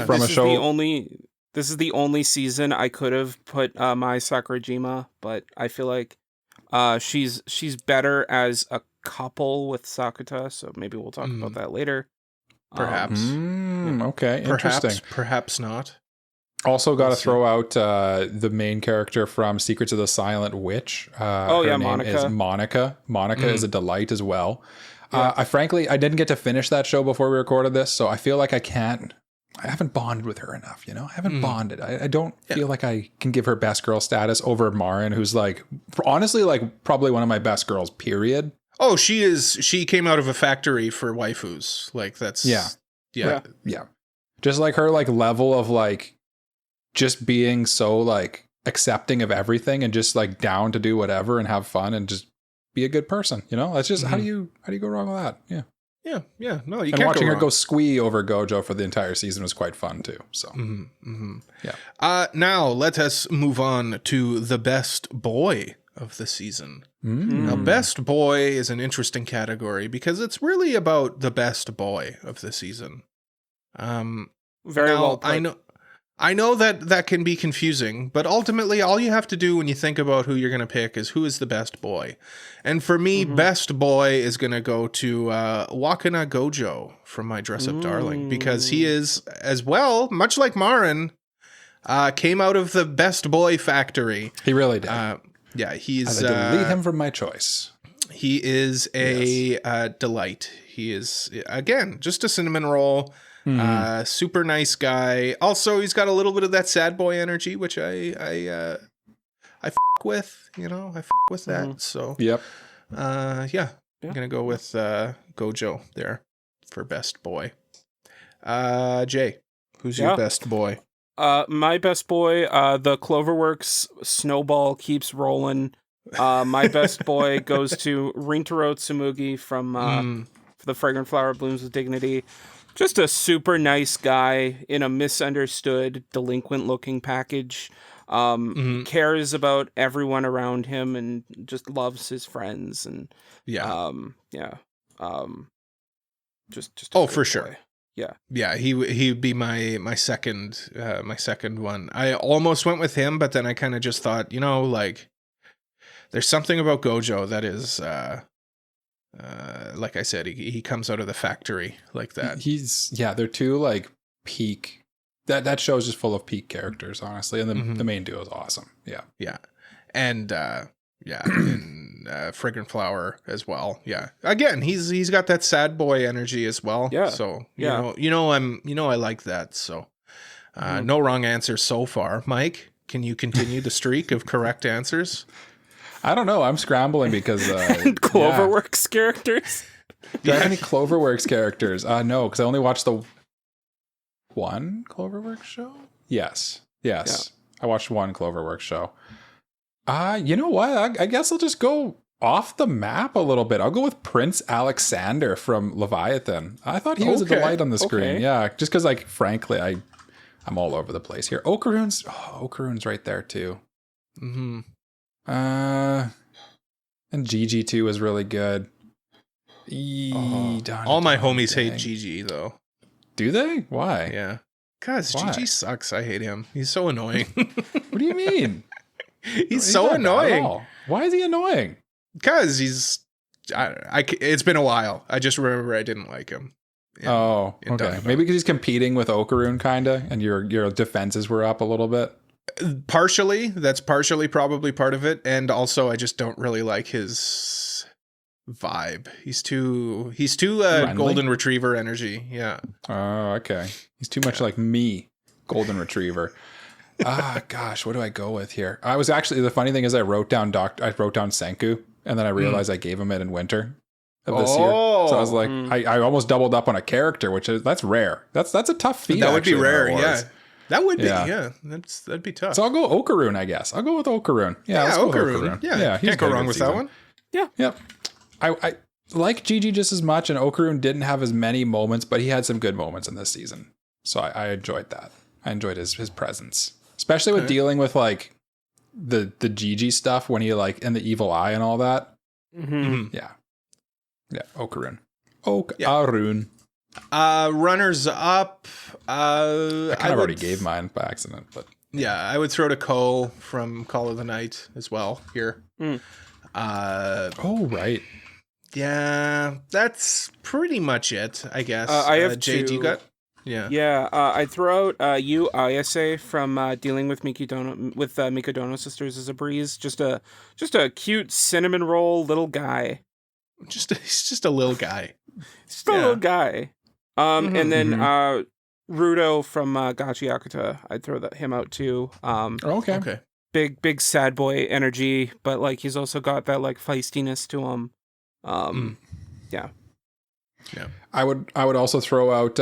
From this a show. This is the only season I could have put Mai Sakurajima, but I feel like she's better as a couple with Sakuta, so maybe we'll talk about that later. Perhaps. Okay, interesting. Perhaps not. Also got to throw out the main character from Secrets of the Silent Witch. Her name Monica. is Monica. Monica is a delight as well. I didn't get to finish that show before we recorded this, so I feel like I haven't bonded with her enough, you know? I haven't bonded. I don't feel like I can give her best girl status over Marin, who's like, honestly, like probably one of my best girls, period. Oh, she came out of a factory for waifus. Like that's yeah. Just like her like level of like just being so like accepting of everything and just like down to do whatever and have fun and just be a good person, you know? That's just how do you go wrong with that? Yeah. Yeah. No, you And can't watching go her wrong. go squee over Gojo for the entire season was quite fun too. So yeah. Now let us move on to the best boy of the season. Now, best boy is an interesting category because it's really about the best boy of the season. Very now, well put. I know that can be confusing, but ultimately all you have to do when you think about who you're going to pick is who is the best boy. And for me, best boy is going to go to Wakana Gojo from My Dress Up Darling, because he is, as well, much like Marin, came out of the best boy factory. He really did. He's... I had to delete him from my choice. He is a delight. He is, again, just a cinnamon roll. Super nice guy. Also, he's got a little bit of that sad boy energy, which I f with. You know, I f with that. So Yep. I'm gonna go with Gojo there for best boy. Jay, who's your best boy? My best boy, the Cloverworks snowball keeps rolling. My best boy goes to Rintaro Tsumugi from The Fragrant Flower Blooms with Dignity. Just a super nice guy in a misunderstood, delinquent-looking package. Cares about everyone around him and just loves his friends. And just a Oh, great for boy. sure. Yeah. He'd be my second one. I almost went with him, but then I kind of just thought, like, there's something about Gojo that is like I said, he comes out of the factory like that. They're two like peak. That show is just full of peak characters, honestly, and the main duo is awesome. Yeah, and Fragrant Flower as well. Yeah, again, he's got that sad boy energy as well. Yeah. So I like that. So no wrong answers so far. Mike, can you continue the streak of correct answers? I don't know. I'm scrambling because Cloverworks characters. Do I have any Cloverworks characters? No, because I only watched the one Cloverworks show. Yes. Yeah. I watched one Cloverworks show. You know what? I guess I'll just go off the map a little bit. I'll go with Prince Alexander from Leviathan. I thought he was a delight on the screen. Okay. Yeah, just because, like, frankly, I'm all over the place here. Okarune's right there too. Mm-hmm. And Gigi too is really good. All my homies hate Gigi though. Do they? Why? Yeah. Cause Why? Gigi sucks. I hate him. He's so annoying. What do you mean? He's so annoying. Why is he annoying? Because it's been a while. I just remember I didn't like him. in Okay. Donkey Maybe because he's competing with Okarune, kinda, and your defenses were up a little bit. Partially, that's partially probably part of it, and also I just don't really like his vibe. He's too golden retriever energy. Yeah. Oh, okay. He's too much like me, golden retriever. Gosh, what do I go with here? I was actually, the funny thing is I wrote down Senku, and then I realized I gave him it in winter of this year. So I was like, I almost doubled up on a character, that's rare. That's a tough feat. That would be actually, rare. in Yeah. That would be, Yeah. that'd be tough. So I'll go Okarune, I guess. I'll go with Okarune. Yeah, let's go with Okarune. Yeah, he's can't go got a wrong good with season. that one. Yep. I like Gigi just as much, and Okarune didn't have as many moments, but he had some good moments in this season. So I enjoyed that. I enjoyed his presence, especially with dealing with like the Gigi stuff when he like and the evil eye and all that. Mm-hmm. Yeah, Okarune. Okarune. Runners up. I kind of already gave mine by accident, but yeah, I would throw to Cole from Call of the Night as well here. Right. Yeah, that's pretty much it, I guess. I have Jay, two. do you got? Yeah. Yeah, I throw out Yu Ayase from Dealing with Mikodono Sisters as a breeze. Just a cute cinnamon roll little guy. He's just a little guy. Just a little guy. And then Rudo from Gachi Akuta, I'd throw him out too. Okay. Big sad boy energy, but like he's also got that like feistiness to him. Yeah. I would also throw out.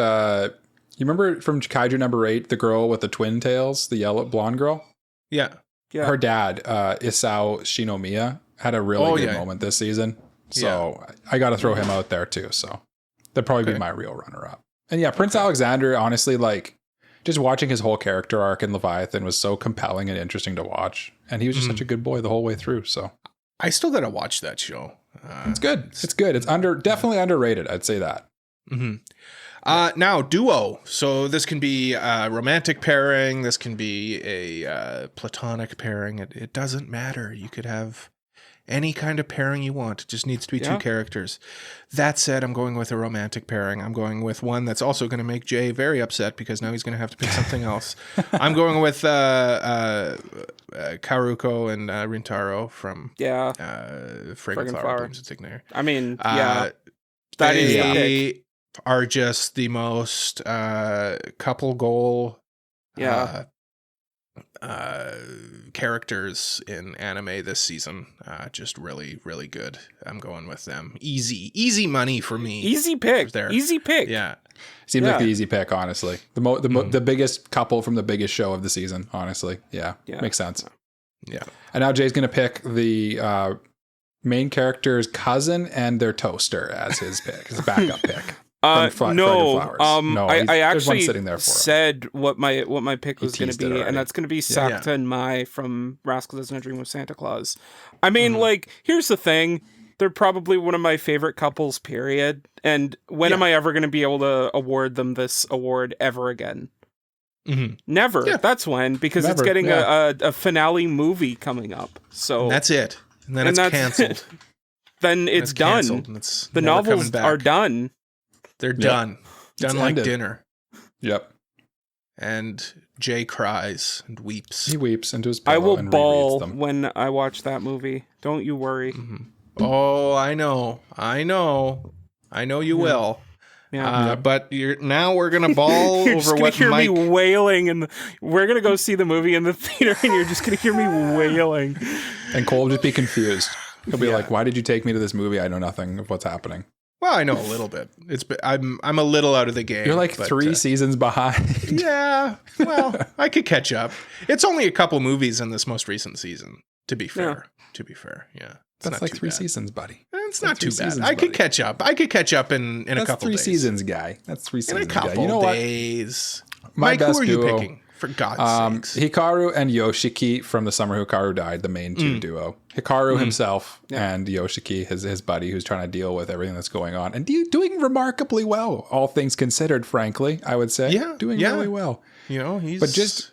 You remember from Kaiju number 8, the girl with the twin tails, the yellow blonde girl? Yeah. Her dad, Isao Shinomiya, had a really good moment this season. So I got to throw him out there too. So that'd probably be my real runner-up. And yeah, Prince Alexander, honestly, like just watching his whole character arc in Leviathan was so compelling and interesting to watch. And he was just such a good boy the whole way through. So I still got to watch that show. It's good. It's good. It's definitely underrated. I'd say that. Now duo. So this can be a romantic pairing. This can be a platonic pairing. It doesn't matter. You could have any kind of pairing you want. It just needs to be two characters. That said, I'm going with a romantic pairing. I'm going with one that's also going to make Jay very upset because now he's going to have to pick something else. I'm going with Karuko and Rintaro from Fragrant Flower Blooms of Dignity. I mean, that is the pick. Are just the most couple goal characters in anime this season. Just really, really good. I'm going with them. Easy money for me. Easy pick. There. Easy pick. Yeah. Seems like the easy pick, honestly. The biggest couple from the biggest show of the season, honestly. Yeah. Makes sense. Yeah. And now Jay's going to pick the main character's cousin and their toaster as his pick, his backup pick. No, I actually sitting there for said what my pick was going to be, and that's going to be Sakta Yeah. and Mai from Rascal Doesn't Dream of Santa Claus. I mean, like, here's the thing. They're probably one of my favorite couples, period. And when am I ever going to be able to award them this award ever again? Mm-hmm. Never. Yeah. That's when, because it's getting a finale movie coming up. So And that's it. And then it's canceled. Then it's done. Canceled, and it's The never novels coming back. are done. They're done. It's Done like ended. dinner. Yep. And Jay cries and weeps. He weeps into his pillow I will and bawl rereads them. when I watch that movie. Don't you worry. Oh, I know you will. Yeah. But now we're gonna bawl You're just over gonna what hear Mike. me wailing, and we're gonna go see the movie in the theater, and you're just gonna hear me wailing. And Cole will just be confused. He'll be like, "Why did you take me to this movie? I know nothing of what's happening." Well, I know a little bit. I'm a little out of the game. You're like but, 3 seasons behind. Yeah. Well, I could catch up. It's only a couple movies in this most recent season. To be fair. Yeah. It's That's not like too 3 bad. seasons, buddy. It's That's not too 3 bad. seasons, I could buddy. catch up. I could catch up in a That's couple 3 days. seasons, guy. That's 3 In seasons, a couple guy. You know what? days. My Mike, best who are you duo, picking? For God's sakes. Hikaru and Yoshiki from The Summer Hikaru Died, the main two duo. Hikaru himself and Yoshiki, his buddy, who's trying to deal with everything that's going on and doing remarkably well, all things considered, frankly, I would say. Yeah, Doing yeah. really well. You know, he's... But just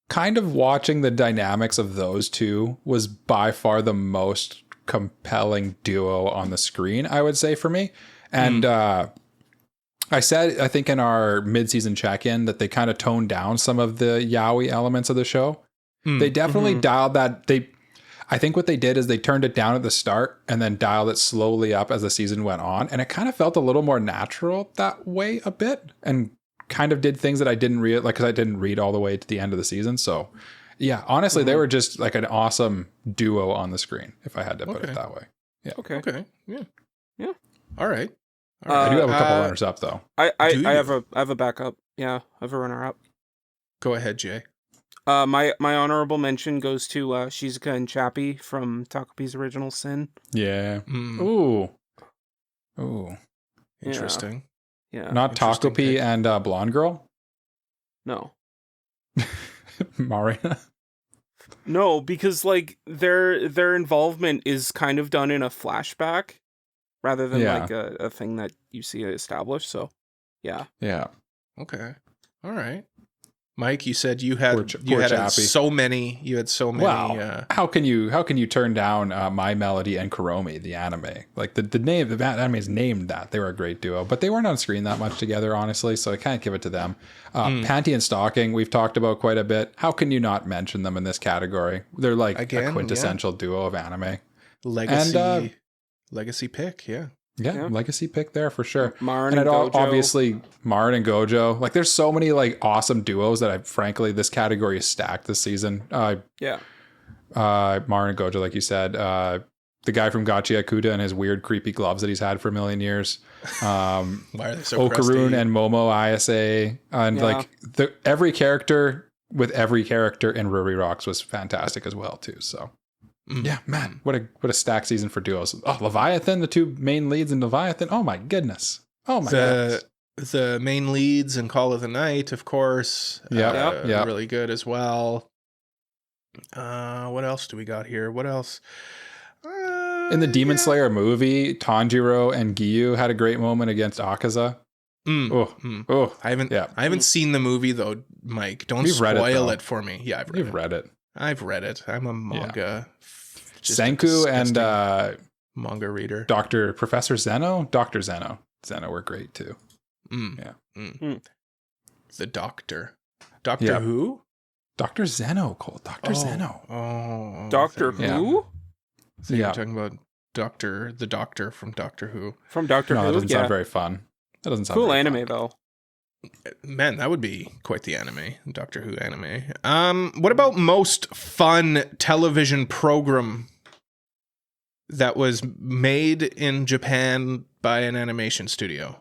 kind of watching the dynamics of those two was by far the most compelling duo on the screen, I would say, for me. And I said, I think in our mid-season check-in that they kind of toned down some of the yaoi elements of the show. They definitely dialed that. I think what they did is they turned it down at the start and then dialed it slowly up as the season went on. And it kind of felt a little more natural that way a bit, and kind of did things that I didn't read, like, because I didn't read all the way to the end of the season. So yeah, honestly, they were just like an awesome duo on the screen, if I had to put it that way. Yeah. Okay. Yeah. All right. I do have a couple runners up though. I have a backup. Yeah, I have a runner up. Go ahead, Jay. My honorable mention goes to Shizuka and Chappie from Takopi's Original Sin. Yeah. Mm, Ooh. interesting. Yeah. Not Interesting Takopi pick. and Blonde Girl? No. Marina? No, because like their involvement is kind of done in a flashback rather than like a thing that you see established. So yeah. Yeah. Okay. All right. Mike, you said you had Poor Chappie. so many. You had so many. Wow. How can you turn down My Melody and Kuromi, the anime? Like the anime is named that. They were a great duo, but they weren't on screen that much together, honestly. So I can't give it to them. Panty and Stocking, we've talked about quite a bit. How can you not mention them in this category? They're like Again, a quintessential duo of anime. Legacy pick. Yeah. Yeah, legacy pick there for sure. Marin and and Gojo. obviously Marin and Gojo. Like there's so many like awesome duos that frankly this category is stacked this season. Yeah. Marin and Gojo, like you said, the guy from Gachi Akuta and his weird creepy gloves that he's had for a million years. Why are they so crusty? Okarun and Momo Ayase, and like every character with every character in Ruri Rocks was fantastic as well too. So. Yeah, man, what a stacked season for duos. Oh, Leviathan, the two main leads in Leviathan. Oh my goodness. The main leads in Call of the Night, of course. Yeah. Really good as well. What else do we got here? What else? In the Demon Slayer movie, Tanjiro and Giyu had a great moment against Akaza. I haven't seen the movie though, Mike. Don't spoil it for me. Yeah, You've read it. I've read it. I'm a manga. Senku and manga reader. Professor Zeno? Dr. Zeno. Zeno were great too. The Doctor. Doctor Who? Dr. Zeno, Cole. Dr. Zeno. Oh. Doctor Who? So you're talking about the Doctor from Doctor Who. From Doctor Who? That doesn't sound very fun. That doesn't sound cool very anime fun. though. Man, that would be quite the anime. Doctor Who anime. What about most fun television program that was made in Japan by an animation studio?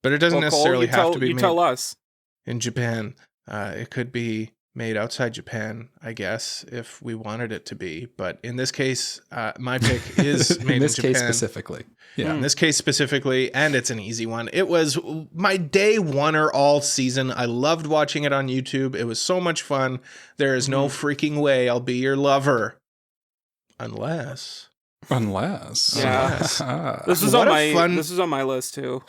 but it doesn't Well, Cole, necessarily have to be you made tell us. in Japan. It could be made outside Japan, I guess, if we wanted it to be. But in this case, my pick is made in this Japan. case specifically. Yeah. In this case specifically, and it's an easy one. It was my day oneer all season. I loved watching it on YouTube. It was so much fun. There is no freaking way I'll be your lover. Unless. Yeah. Ah. This is What on a my fun- this is on my list too.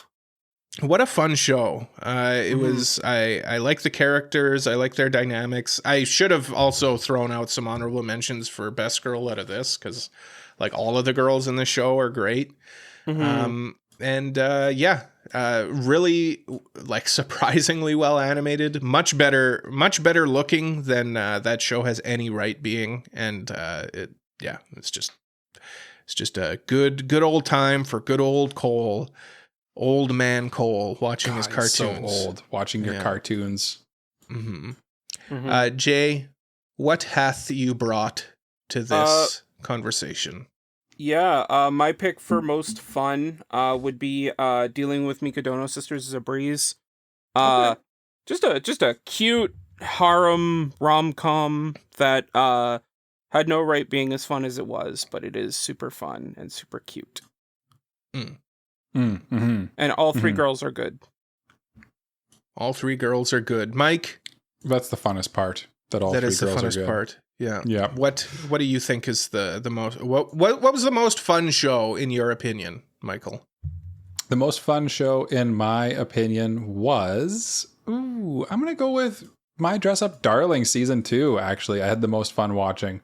What a fun show. It was, I like the characters. I like their dynamics. I should have also thrown out some honorable mentions for best girl out of this, because like all of the girls in the show are great. Really like surprisingly well animated, much better looking than that show has any right being. And it's just a good old time for good old Cole. Old man Cole watching his cartoons. So old watching your cartoons. Jay, what hath you brought to this conversation? Yeah, my pick for most fun would be Dealing with Mikadono Sisters is a Breeze. Just a cute harem rom-com that had no right being as fun as it was, but it is super fun and super cute. And all three girls are good. All three girls are good. Mike? That's the funnest part. That That three is the girls are funnest good. part. Yeah. Yeah. What do you think is the most what was the most fun show in your opinion, Michael? The most fun show, in my opinion, was I'm gonna go with My Dress Up Darling season 2. Actually, I had the most fun watching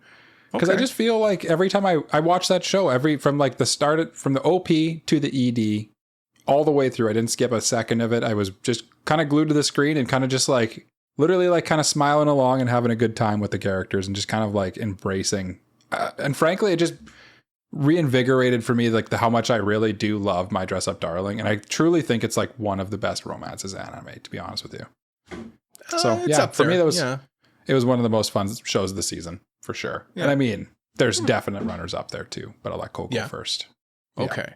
because I just feel like every time I watch that show, from like from the OP to the ED, all the way through, I didn't skip a second of it. I was just kind of glued to the screen and kind of just like literally like kind of smiling along and having a good time with the characters and just kind of like embracing. And frankly, it just reinvigorated for me like how much I really do love My Dress Up Darling, and I truly think it's like one of the best romances in anime, to be honest with you. So It's up for there. me it was one of the most fun shows of the season for sure. And I mean, there's definite runners up there too, but I'll let Cole go first. Okay.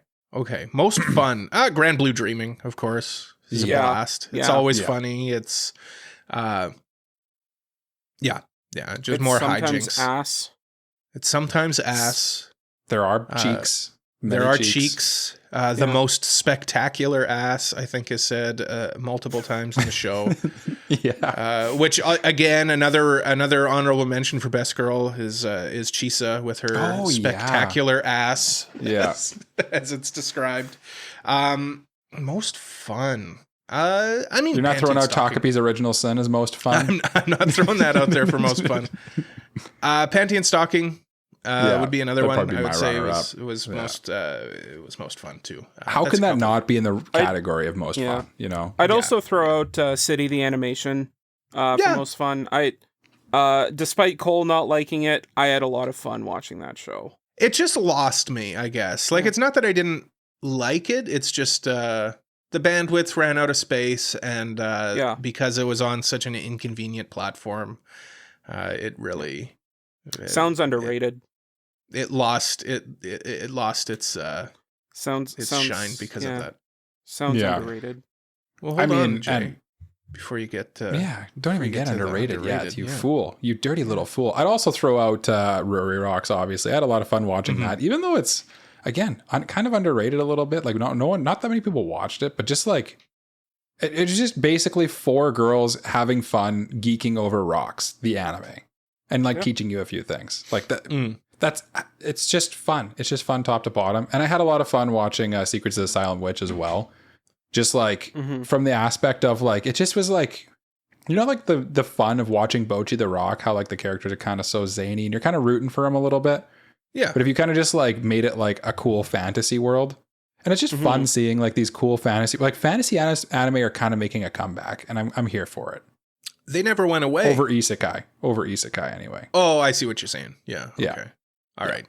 Most fun. Grand Blue Dreaming, of course. It's a blast. It's always funny. It's just It's more sometimes hijinks. ass. It's sometimes ass. There are cheeks. There many are cheeks. The most spectacular ass, I think, is said multiple times in the show. Which again, another honorable mention for best girl is Chisa with her spectacular ass. Yeah, as it's described. Most fun. I mean, you're not Panty throwing and out Stocking. Takapi's original sin as most fun. I'm not throwing that out there for most fun. Panty and Stocking. Would be another one. I would say it was most fun too. How can that not be in the category of most fun? You know, I'd also throw out City the animation for most fun. Despite Cole not liking it, I had a lot of fun watching that show. It just lost me, I guess. Like it's not that I didn't like it. It's just the bandwidth ran out of space, and because it was on such an inconvenient platform, it really sounds underrated. It lost its shine because of that. Sounds underrated. Well, hold on, Jay, before you get don't even get underrated yet, you fool, you dirty little fool. I'd also throw out Ruri Rocks. Obviously, I had a lot of fun watching that, even though it's again kind of underrated a little bit. Like not that many people watched it, but just like it's just basically 4 girls having fun geeking over rocks, the anime, and like teaching you a few things like that. It's just fun. It's just fun top to bottom. And I had a lot of fun watching Secrets of the Silent Witch as well. Just like from the aspect of like, it just was like, you know, like the fun of watching Bocchi the Rock, how like the characters are kind of so zany and you're kind of rooting for him a little bit. Yeah. But if you kind of just like made it like a cool fantasy world, and it's just fun seeing like these cool fantasy anime are kind of making a comeback, and I'm here for it. They never went away. Over isekai anyway. Oh, I see what you're saying. Yeah. Yeah. Okay.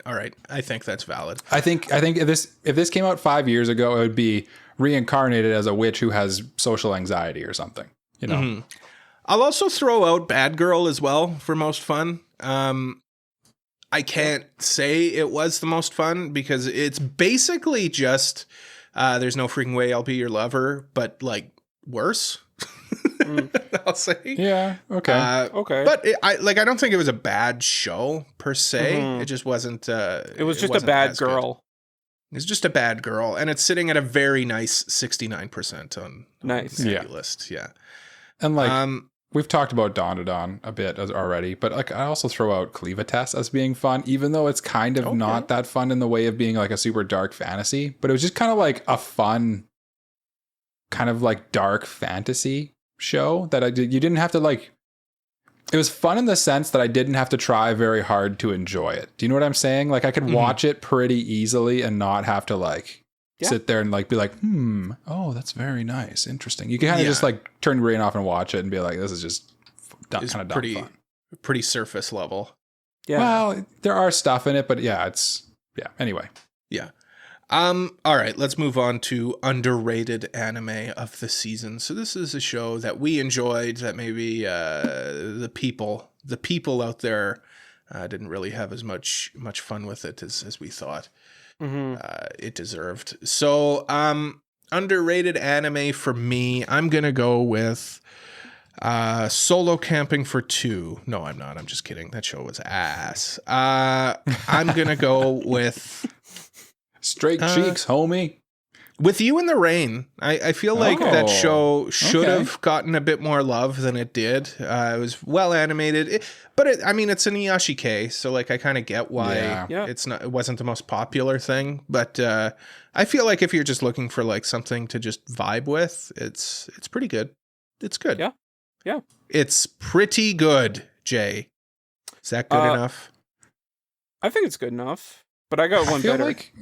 All right. I think that's valid. I think if this came out 5 years ago, it would be reincarnated as a witch who has social anxiety or something. You know. I'll also throw out Bad Girl as well for most fun. I can't say it was the most fun because it's basically just There's no freaking way I'll be your lover, but like worse. I'll say. Yeah. Okay. Okay. But I don't think it was a bad show per se. It just wasn't. It was just a wasn't bad as good. girl. It's just a bad girl, and it's sitting at a very nice 69% on Nice. the Yeah. list. Yeah. And like we've talked about Don a bit already, but like I also throw out Cleavatess as being fun, even though it's kind of not that fun in the way of being like a super dark fantasy. But it was just kind of like a fun, kind of like dark fantasy show that you didn't have to like. It was fun in the sense that I didn't have to try very hard to enjoy it. Do you know what I'm saying? Like I could watch it pretty easily and not have to like sit there and like be like, oh, that's very nice, interesting. You can kind of just like turn your brain off and watch it and be like, this is just kind of dumb fun. Pretty surface level. Yeah. Well, there are stuff in it, but anyway. Yeah. All right, let's move on to underrated anime of the season. So this is a show that we enjoyed that maybe the people out there didn't really have as much fun with it as we thought it deserved. So underrated anime for me, I'm gonna go with Solo Camping for Two. No, I'm not. I'm just kidding. That show was ass. I'm gonna go with Straight Cheeks, homie. With You in the Rain. I feel like that show should have gotten a bit more love than it did. It was well animated, but it's an Iyashikei, so like I kind of get why it wasn't the most popular thing. But I feel like if you're just looking for like something to just vibe with, it's pretty good. It's good. Yeah. It's pretty good, Jay. Is that good enough? I think it's good enough, but I got one better. Like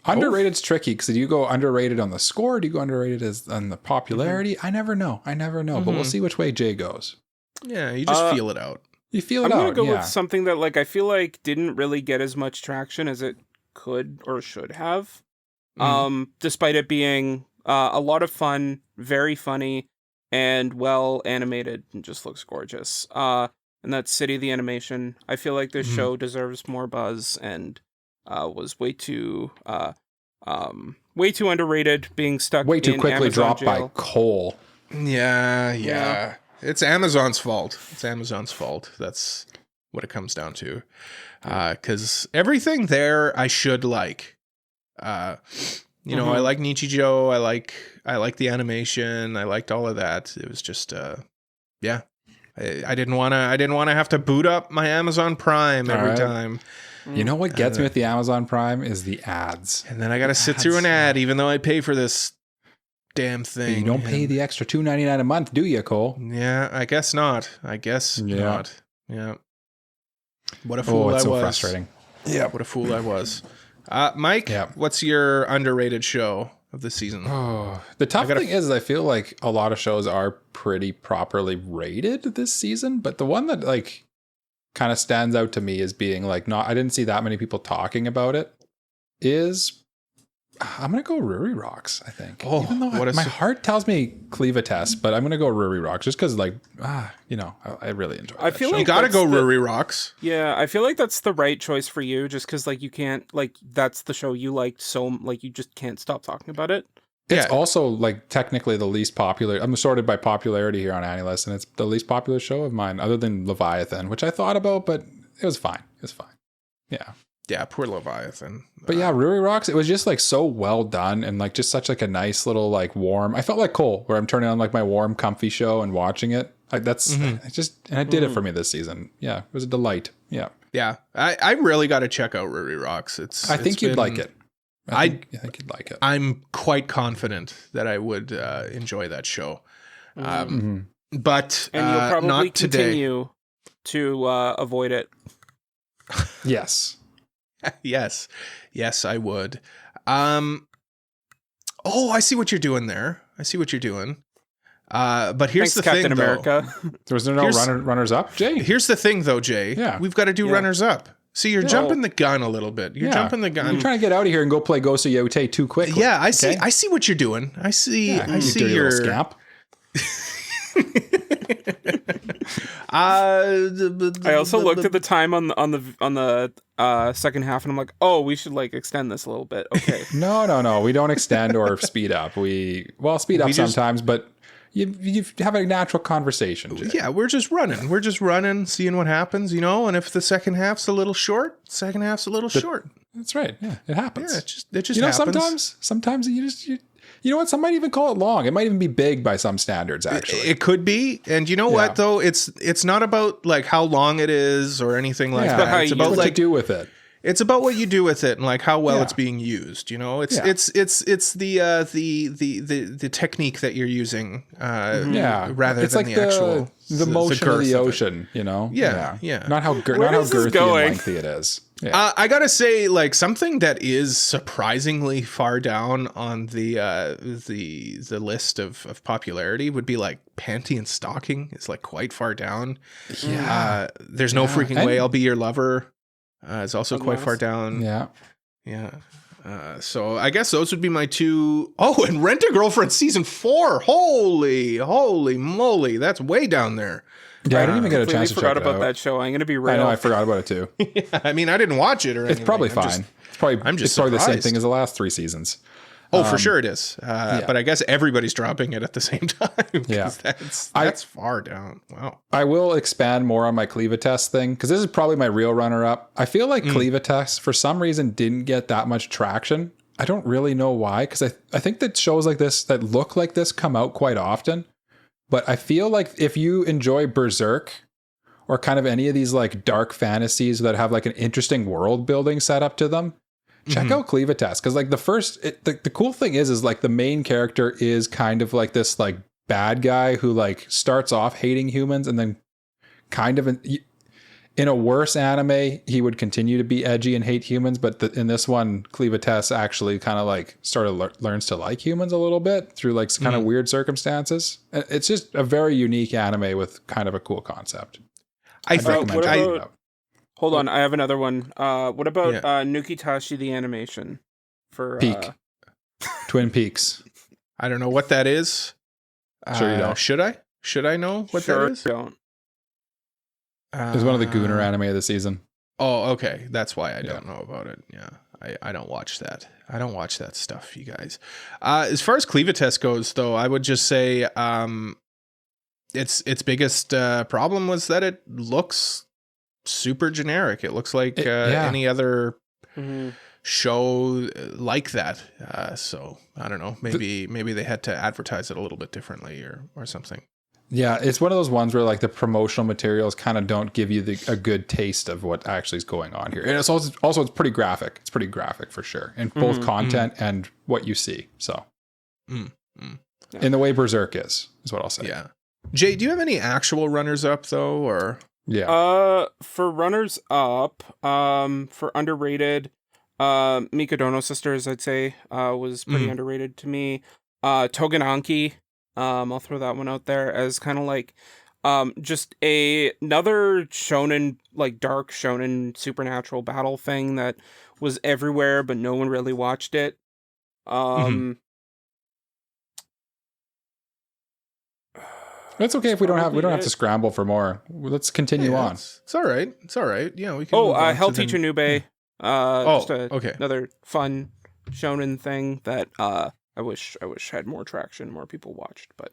underrated's tricky because do you go underrated on the score? Do you go underrated on the popularity? I never know. But we'll see which way Jay goes. Yeah, you just feel it out. You feel it I'm out. gonna go with something that like I feel like didn't really get as much traction as it could or should have. Despite it being a lot of fun, very funny, and well animated, and just looks gorgeous. And that's City the Animation. I feel like this show deserves more buzz and was way too underrated, being stuck way too in quickly Amazon dropped jail. by Cole. Yeah. It's Amazon's fault. That's what it comes down to. Because everything there I should like. I like Nichijou. I like the animation. I liked all of that. It was just I didn't want to have to boot up my Amazon Prime every time. You know what gets me with the Amazon Prime is the ads. And then I got to sit through an ad, even though I pay for this damn thing. But you don't pay the extra $2.99 a month, do you, Cole? Yeah, I guess not. Not. Yeah. What a fool I was. It's so frustrating. Yeah, what a fool I was. Mike, what's your underrated show of the season? Oh, the tough thing is I feel like a lot of shows are pretty properly rated this season, but the one that like kind of stands out to me as being like I didn't see that many people talking about it is I'm gonna go Ruri Rocks, I think. Even though my heart tells me Cleavatess, but I'm gonna go Ruri Rocks just because I really enjoy it. I feel like you gotta go Ruri Rocks. Yeah, I feel like that's the right choice for you, just because like you can't that's the show you liked, so like you just can't stop talking about it. It's also like technically the least popular. I'm sorted by popularity here on AniList, and it's the least popular show of mine, other than Leviathan, which I thought about, but it was fine. Yeah. Yeah, poor Leviathan. But yeah, Ruri Rocks, it was just like so well done and like just such like a nice little like warm. I felt like Cole, where I'm turning on like my warm, comfy show and watching it. Like and it did it for me this season. Yeah, it was a delight. Yeah. Yeah. I really got to check out Ruri Rocks. I think you'd like it. I think you'd like it. I'm quite confident that I would enjoy that show. But and you'll probably not continue to avoid it. Yes. Yes, I would. I see what you're doing there. But here's the Captain thing, America. Was there no runners up, Jay? Here's the thing, though, Jay. Yeah. We've got to do runners up. See, you're jumping the gun a little bit. You're jumping the gun. You're trying to get out of here and go play Ghost of Yotei too quickly. Yeah, I see. I see what you're doing. I see you your scamp. I also looked at the time on the second half, and I'm like, oh, we should like extend this a little bit. Okay. No. We don't extend or speed up. Speed up sometimes, but you have a natural conversation, Jay. Yeah, we're just running. We're just running, seeing what happens, and if the second half's a little short, short. That's right. Yeah, it happens. Yeah, it just happens. Sometimes you know what? Some might even call it long. It might even be big by some standards, actually. It could be. And you know what, though? It's not about like how long it is or anything like that. It's about what you do with it. It's about what you do with it and like how well it's being used. It's the technique that you're using. Rather than like the actual the motion of the ocean. Yeah. Not how girthy and lengthy it is. Yeah. I gotta say, like something that is surprisingly far down on the list of popularity would be like panty and stocking. It's like quite far down. Yeah. There's no freaking way I'll be your lover. It's also quite far down. Yeah. So I guess those would be my two. Oh, and Rent a Girlfriend season 4. Holy moly, that's way down there. Yeah, I didn't even get a chance to check it out. I forgot about that show. I'm going to be real. I know, I forgot about it too. Yeah, I mean, I didn't watch it or anything. It's probably fine. It's probably the same thing as the last 3 seasons. Oh, for sure it is. But I guess everybody's dropping it at the same time. Yeah. That's far down. Wow. I will expand more on my Cleva test thing because this is probably my real runner-up. I feel like Cleva test, for some reason, didn't get that much traction. I don't really know why, because I think that shows like this that look like this come out quite often. But I feel like if you enjoy Berserk or kind of any of these like dark fantasies that have like an interesting world building set up to them, check out Cleva Test. Because like the cool thing is like the main character is kind of like this like bad guy who like starts off hating humans and then kind of in a worse anime, he would continue to be edgy and hate humans. But in this one, Cleva Test actually kind of like sort of learns to like humans a little bit through like kind of weird circumstances. It's just a very unique anime with kind of a cool concept. Hold on, I have another one. What about Nukitashi the animation for Peak? Twin Peaks. I don't know what that is. Sure you don't. Should I? Should I know what that is? Don't. It was one of the Gooner anime of the season. Oh, okay. That's why I don't know about it. Yeah. I don't watch that. I don't watch that stuff, you guys. As far as Cleva Test goes, though, I would just say its biggest problem was that it looks super generic. It looks like any other show like that. So I don't know. Maybe they had to advertise it a little bit differently or something. Yeah, it's one of those ones where like the promotional materials kind of don't give you a good taste of what actually is going on here. And it's also it's pretty graphic. It's pretty graphic for sure, in both content and what you see. So, in the way Berserk is what I'll say. Yeah. Jay, do you have any actual runners up though, or? Yeah. For runners up, for underrated, Mikadono Sisters, I'd say, was pretty underrated to me. Togenanki. I'll throw that one out there as kind of like just another shonen, like dark shonen supernatural battle thing that was everywhere, but no one really watched it. It's okay if we don't have to scramble for more. Let's continue on. It's all right. It's all right. Yeah, we can. Hell Teacher Nube. Another fun shonen thing that I wish had more traction, more people watched, but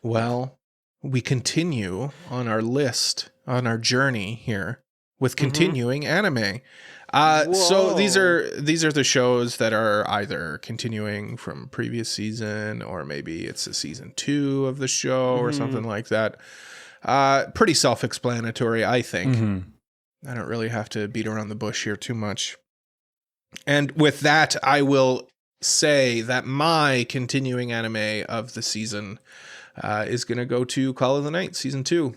well, we continue on our list, on our journey here with continuing anime. So these are the shows that are either continuing from previous season, or maybe it's a season 2 of the show or something like that. Pretty self-explanatory, I think. I don't really have to beat around the bush here too much. And with that, I will say that my continuing anime of the season is going to go to Call of the Night season 2.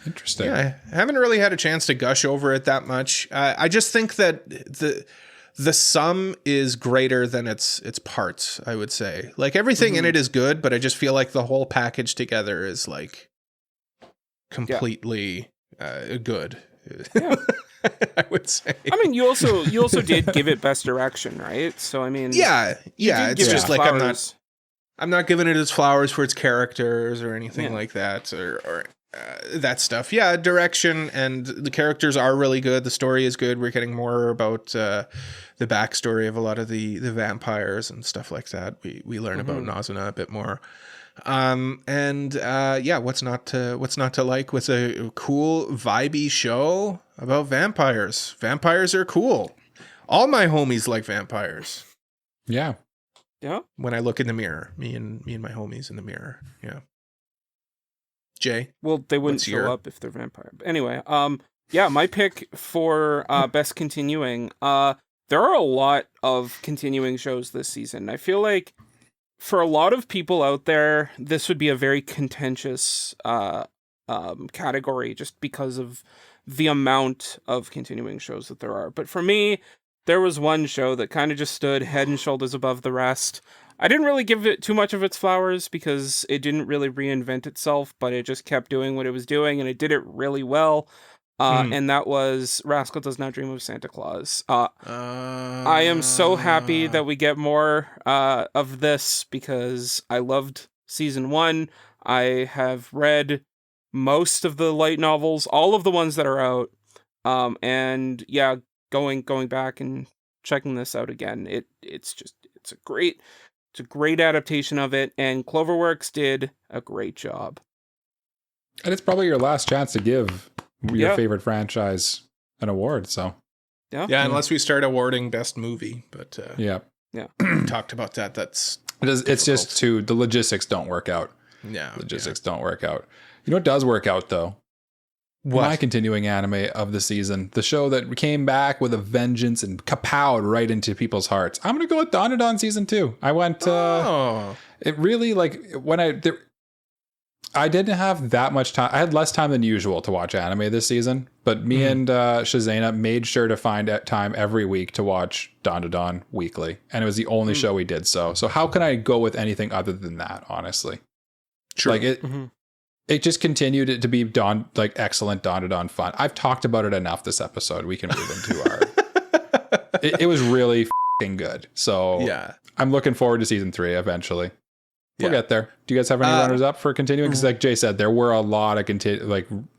Interesting. Yeah, I haven't really had a chance to gush over it that much. I just think that the sum is greater than its parts, I would say. Like everything in it is good, but I just feel like the whole package together is like completely good. Yeah. I would say. I mean, you also did give it best direction, right? So I mean, yeah. It's just like I'm not giving it its flowers for its characters or anything like that, or that stuff. Yeah, direction and the characters are really good. The story is good. We're getting more about the backstory of a lot of the vampires and stuff like that. We learn about Nazuna a bit more. What's not to like with a cool, vibey show about vampires? Vampires are cool. All my homies like vampires. Yeah. Yeah. When I look in the mirror, me and my homies in the mirror. Yeah. Jay? Well, they wouldn't show up if they're vampire. But anyway, my pick for best continuing. There are a lot of continuing shows this season. I feel like for a lot of people out there, this would be a very contentious category just because of the amount of continuing shows that there are. But for me, there was one show that kind of just stood head and shoulders above the rest. I didn't really give it too much of its flowers because it didn't really reinvent itself, but it just kept doing what it was doing, and it did it really well. And that was Rascal Does Not Dream of Santa Claus. I am so happy that we get more of this because I loved season 1. I have read most of the light novels, all of the ones that are out. Going back and checking this out again, it's a great adaptation of it, and Cloverworks did a great job. And it's probably your last chance to give your favorite franchise an award, so. Yeah, unless we start awarding best movie, but we talked about that. It's just too, the logistics don't work out. Yeah. Don't work out. You know what does work out though? What? My continuing anime of the season, the show that came back with a vengeance and kapowed right into people's hearts. I'm gonna go with Dandadan season 2. I went. It really I didn't have that much time. I had less time than usual to watch anime this season, but me and Shazana made sure to find time every week to watch Dandadan weekly, and it was the only show we did so. So how can I go with anything other than that? Honestly, true. Like it. It just continued to be excellent Dandadan fun. I've talked about it enough this episode. We can move into our... It was really f***ing good. So I'm looking forward to season 3 eventually. We'll get there. Do you guys have any runners up for continuing? Because like Jay said, there were a lot of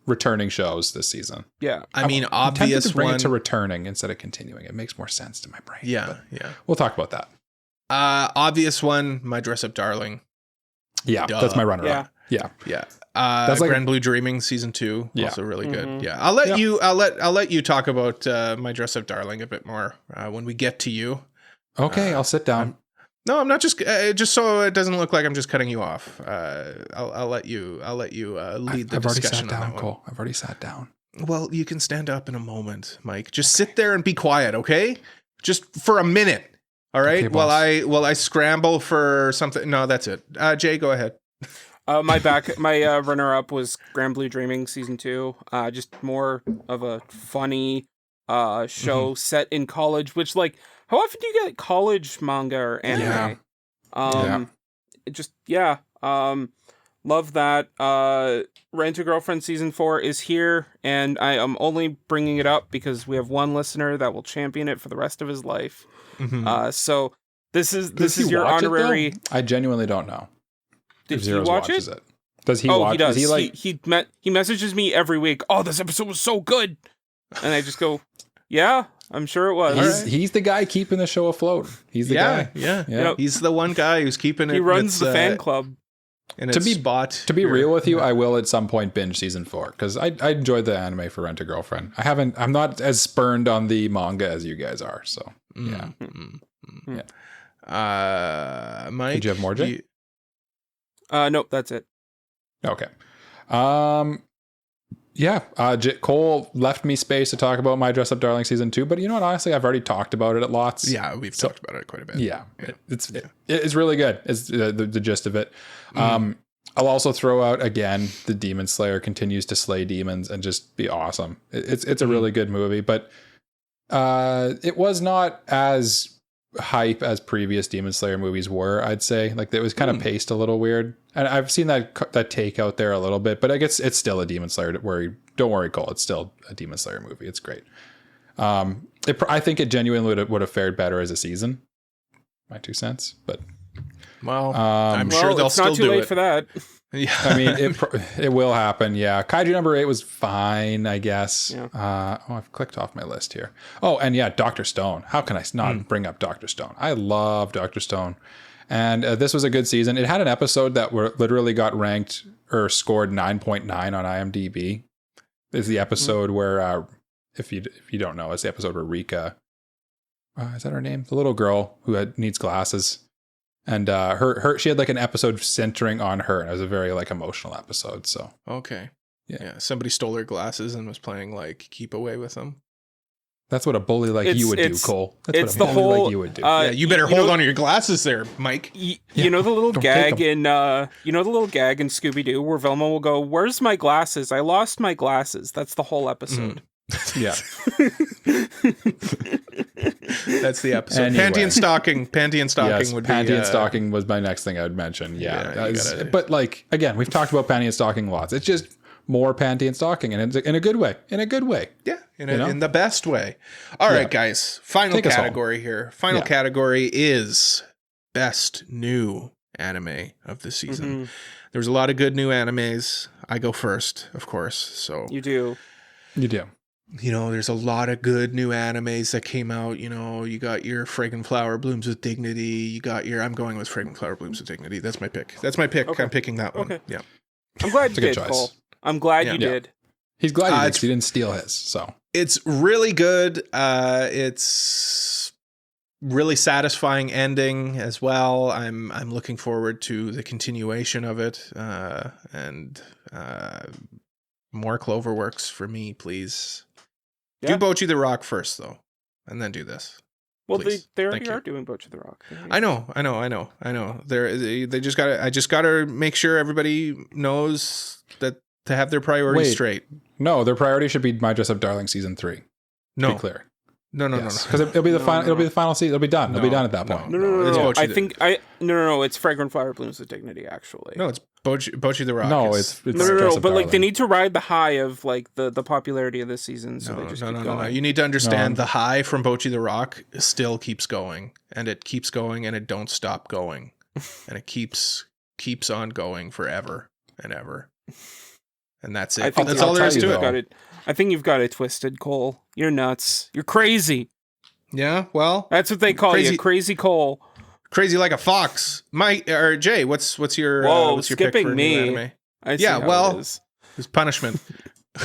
returning shows this season. Yeah. I mean, obvious to bring one... it to returning instead of continuing. It makes more sense to my brain. Yeah. We'll talk about that. Obvious one, My Dress Up Darling. Yeah, that's my runner up. Yeah. That's Grand Blue Dreaming season 2, also really good. Yeah, I'll let you talk about My Dress Up Darling a bit more when we get to you. Okay, I'll sit down. I'm not just so it doesn't look like I'm just cutting you off. I'll let you lead the discussion on that one. I've already sat down. Well, you can stand up in a moment, Mike. Just sit there and be quiet, okay? Just for a minute, all right? Okay, while I scramble for something. No, that's it. Jay, go ahead. My runner up was Grand Blue Dreaming season 2. Just more of a funny show set in college, which how often do you get college manga or anime? Love that. Rent a Girlfriend season 4 is here, and I am only bringing it up because we have one listener that will champion it for the rest of his life. So this is your honorary. I genuinely don't know. Did he watch it? Does he watch? He does. He messages me every week. Oh, this episode was so good, and I just go, yeah, I'm sure it was. He's the guy keeping the show afloat. He's the guy. Yeah. He's the one guy who's keeping it. He runs the fan club. To be real with you, I will at some point binge season 4 because I enjoyed the anime for Rent a Girlfriend. I'm not as spurned on the manga as you guys are. So Mike, did you have more, Jay? Nope, that's it. Okay. Cole left me space to talk about My Dress Up Darling season 2, but you know what? Honestly, I've already talked about it at lots. Yeah, we've talked about it quite a bit. Yeah. It's really good. It's the gist of it. I'll also throw out again, the Demon Slayer continues to slay demons and just be awesome. It's a really good movie, but it was not as hype as previous Demon Slayer movies were, I'd say. Like, it was kind of paced a little weird, and I've seen that take out there a little bit, but I guess it's still a Demon Slayer. Don't worry, Cole, it's still a Demon Slayer movie. It's great. I think it genuinely would have fared better as a season. My 2 cents, but Well, I'm sure they'll it's still not too do late it. for that. Yeah. I mean, it will happen. Yeah. Kaiju number 8 was fine, I guess. Yeah. I've clicked off my list here. Oh, and yeah, Dr. Stone. How can I not bring up Dr. Stone? I love Dr. Stone. And this was a good season. It had an episode that literally got ranked or scored 9.9 on IMDb. It's the episode where, if you don't know, it's the episode where Rika, is that her name? The little girl who needs glasses. And she had like an episode centering on her. And it was a very like emotional episode. So Okay. Yeah. Yeah. Somebody stole her glasses and was playing like keep away with them. that's what a bully like you would do, Cole. That's it's what a the bully whole. like you would do. Yeah, you better you hold know- on to your glasses there, Mike. You know the little Don't gag take in Scooby Doo where Velma will go, "Where's my glasses? I lost my glasses." That's the whole episode. Yeah. That's the episode. Anyway. Panty and stocking. Panty and stocking Yes, would be. panty and stocking was my next thing I would mention. Yeah, Yeah, you gotta- but like again, we've talked about panty and stocking lots. It's just more panty and stocking, and in a good way. In a good way. Yeah, in You know? in the best way. All right, guys. Final Take us home. category here. Final Yeah. category is best new anime of the season. There's a lot of good new animes. I go first, of course. So You do. You do. you know, there's a lot of good new animes that came out. You know, you got your Fragrant Flower Blooms with Dignity. You got your. I'm going with Fragrant Flower Blooms with Dignity. That's my pick. Okay. I'm picking that one. Okay. Yeah. I'm glad a you good did, choice. Cole. I'm glad Yeah. you Yeah. did. He's glad he, did, 'cause it's- he didn't steal his. So It's really good. It's really satisfying ending as well. I'm looking forward to the continuation of it, and more Cloverworks for me, please. Yeah. Do Bochi the Rock first, though, and then do this. Well, Please. they Thank already you. are doing Boach of the Rock. I know. They just gotta. I just gotta make sure everybody knows that to have their priorities Wait. straight. no, their priority should be My Dress Up Darling season 3. To No, be clear. no, Because it'll be the No, final. no. It'll be the final season. It'll be done. It'll be No, done at that no. point. No. It's Bochi I the- think no. It's Fragrant Flower Blooms with Dignity. Actually, no, it's Bochi the Rock. No, is- it's no. Dress Up But like they Darling. need to ride the high of like the popularity of this season. So they just keep no. going. You need to understand No. the high from Bochi the Rock still keeps going, and it keeps going, and it don't stop going, and it keeps on going forever and ever. And that's it. I think That's I'll all there tell is you to though. it. got it. I think you've got it twisted, Cole. You're nuts. You're crazy. Yeah. Well, That's what they call Crazy- you, Crazy Cole. crazy like a fox. Mike or Jay, what's your Whoa, what's your pick skipping for me. new anime? I see Yeah, how well- it is. It's punishment.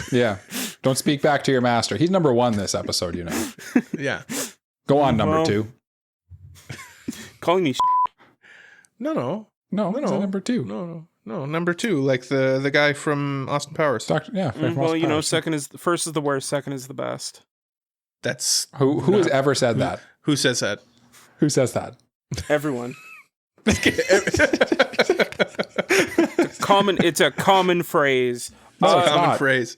Yeah. Don't speak back to your master. He's number 1 this episode, you know. Yeah. Go on, number Well, 2. calling me. No. No, No, he's at number 2. No. Number 2, like the guy from Austin Powers. Well, you know, first is the worst, second is the best. That's Who has ever said that? who says that. Who says that? Everyone. It's a common phrase. No, it's Common not. phrase.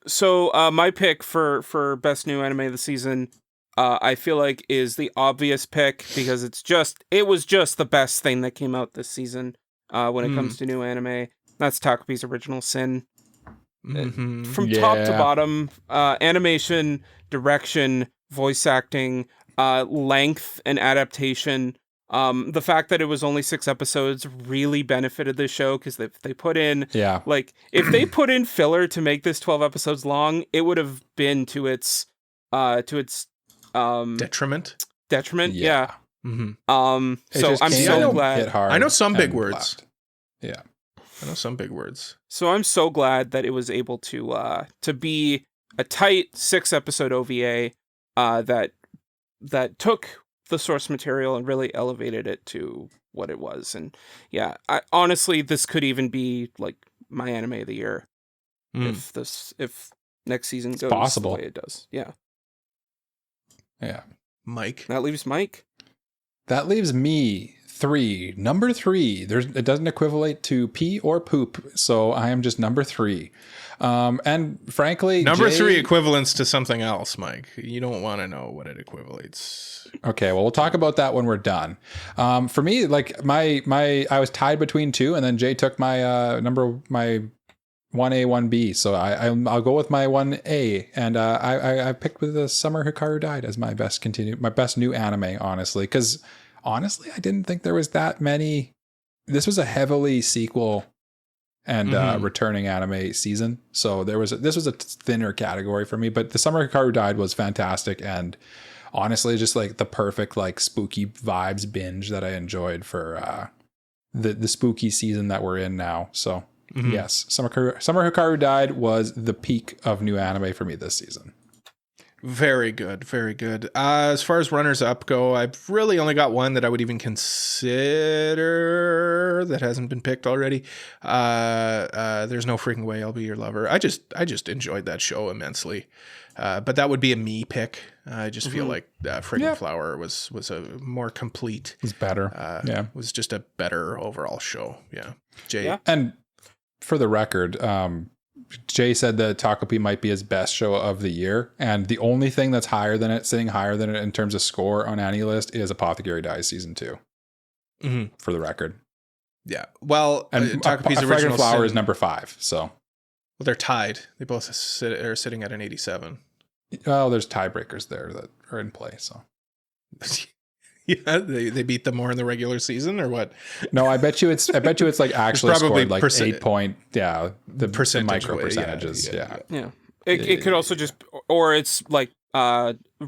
So my pick for best new anime of the season, I feel like is the obvious pick because it was just the best thing that came out this season when it comes to new anime. That's Takopi's Original Sin. Mhm. From top to Yeah. bottom, animation, direction, voice acting, length, and adaptation. The fact that it was only 6 episodes really benefited this show because they put in Yeah. like if they put in filler to make this 12 episodes long, it would have been to its Detriment. detriment. Yeah. Yeah. Mm-hmm. It So just I'm came so and glad. hit hard I know some big and words. left. Yeah. I know some big words. So I'm so glad that it was able to be a tight 6-episode OVA that took the source material and really elevated it to what it was. And yeah, honestly, this could even be like my anime of the year if next season goes possible. the way it does. Yeah, Yeah. Mike. that leaves Mike. That leaves me 3. Number 3. It doesn't equate to pee or poop, so I am just number 3. And frankly, Number Jay- 3 equivalents to something else, Mike. You don't want to know what it equivalates. Okay, well, we'll talk about that when we're done. For me, like I was tied between 2, and then Jay took my my 1A, 1B. So I'll go with my 1A, and I picked with the Summer Hikaru Died as my best new anime, honestly, because honestly, I didn't think there was that many. This was a heavily sequel and returning anime season. So this was a thinner category for me, but The Summer Hikaru Died was fantastic. And honestly, just like the perfect, like spooky vibes binge that I enjoyed for the spooky season that we're in now. So yes, Summer Hikaru Died was the peak of new anime for me this season. Very good, very good. As far as runners up go, I've really only got one that I would even consider that hasn't been picked already. There's no freaking way I'll be your lover. I just enjoyed that show immensely. But that would be a me pick. I just feel like Fragrant Flower was a more complete. It's better. Was just a better overall show. Yeah, Jay. Yeah. And for the record, Jay said that Takopi might be his best show of the year, and the only thing that's sitting higher than it in terms of score on any list is Apothecary Dies season 2. For the record, yeah. Well, and Takopi's original Fragrant Flower sin, is number 5. So, well, they're tied. They both are sitting at an 87. well, there's tiebreakers there that are in play. So, yeah, they beat them more in the regular season, or what? no, I bet you it's like actually probably scored like 8 point. Yeah, the micro way, percentages. yeah. It could also just, or it's like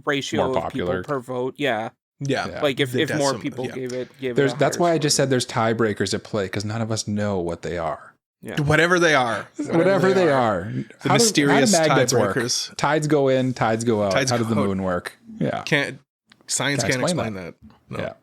ratio More of popular. people per vote. Yeah. Yeah. Like if more people yeah. gave it That's why I just said there's tiebreakers at play, because none of us know what they are. Yeah. Whatever they are. Whatever they are. The mysterious how do magnets work? tiebreakers. Tides go in, tides go out. Tides how does go the out. moon work? Yeah. Science can't explain that. No. Yeah.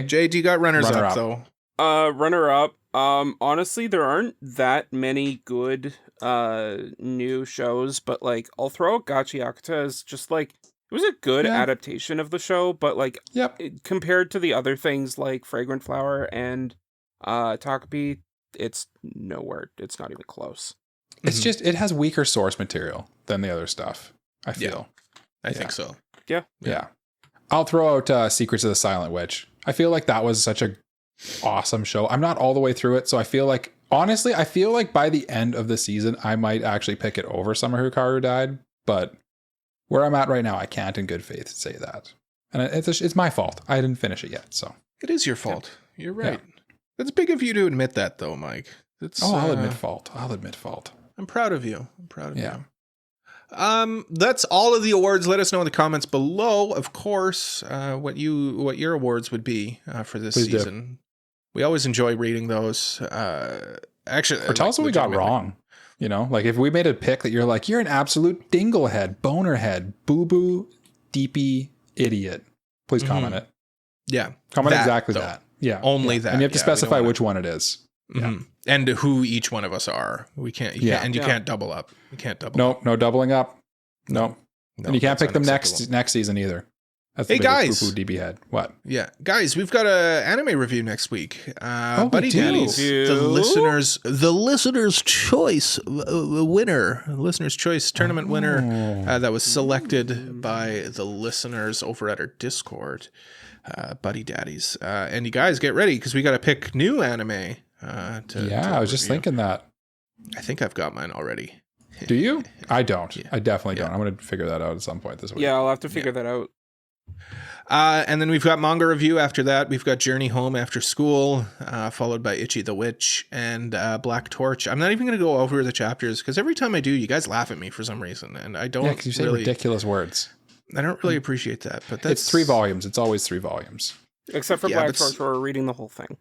Jay, Do you got runners Runner up up. though? Runner up. Honestly, there aren't that many good new shows, but like I'll throw out Gachi Yakuta as just like it was a good adaptation of the show, but like compared to the other things like Fragrant Flower and Takopi, it's nowhere. It's not even close. it's just it has weaker source material than the other stuff, I feel. I think so. Yeah. I'll throw out Secrets of the Silent Witch. I feel like that was such a awesome show. I'm not all the way through it, so I feel like honestly, I feel like by the end of the season, I might actually pick it over Summer Hikaru Died, but where I'm at right now, I can't in good faith say that. And it's my fault. I didn't finish it yet, so. It is your fault. You're right. That's big of you to admit that though, Mike. I'll admit fault. I'm proud of you. You. That's all of the awards. Let us know in the comments below, of course, what your awards would be for this Please season. do. We always enjoy reading those. Actually, or tell us what we got wrong. You know, like if we made a pick that you're like, you're an absolute dinglehead, bonerhead, boo-boo, deepy idiot. Please comment it. Yeah. Comment that, exactly though. that. Yeah. Only that. And you have to specify which one it is. Mm-hmm. And who each one of us are. We can't, you can't double up. You can't double up. No doubling up. No. No, And you can't that's pick them unacceptable. next season either. That's the Hey, biggest guys. poo-poo DB head. What? Yeah, guys, we've got a anime review next week. Buddy do. Daddies, the listener's choice winner, listener's choice tournament winner that was selected by the listeners over at our Discord. Buddy Daddies, and you guys get ready because we got to pick new anime. I was just thinking that. I think I've got mine already. Do you? I don't. Yeah. I definitely don't. I'm going to figure that out at some point this week. Yeah, I'll have to figure that out. And then we've got manga review after that. We've got Journey Home After School, followed by Ichi the Witch and Black Torch. I'm not even going to go over the chapters because every time I do, you guys laugh at me for some reason, and I don't. Yeah, because you say ridiculous words. I don't really appreciate that, but that's It's 3 volumes. It's always 3 volumes. Except for Yeah, Black but Torch, where we're reading the whole thing.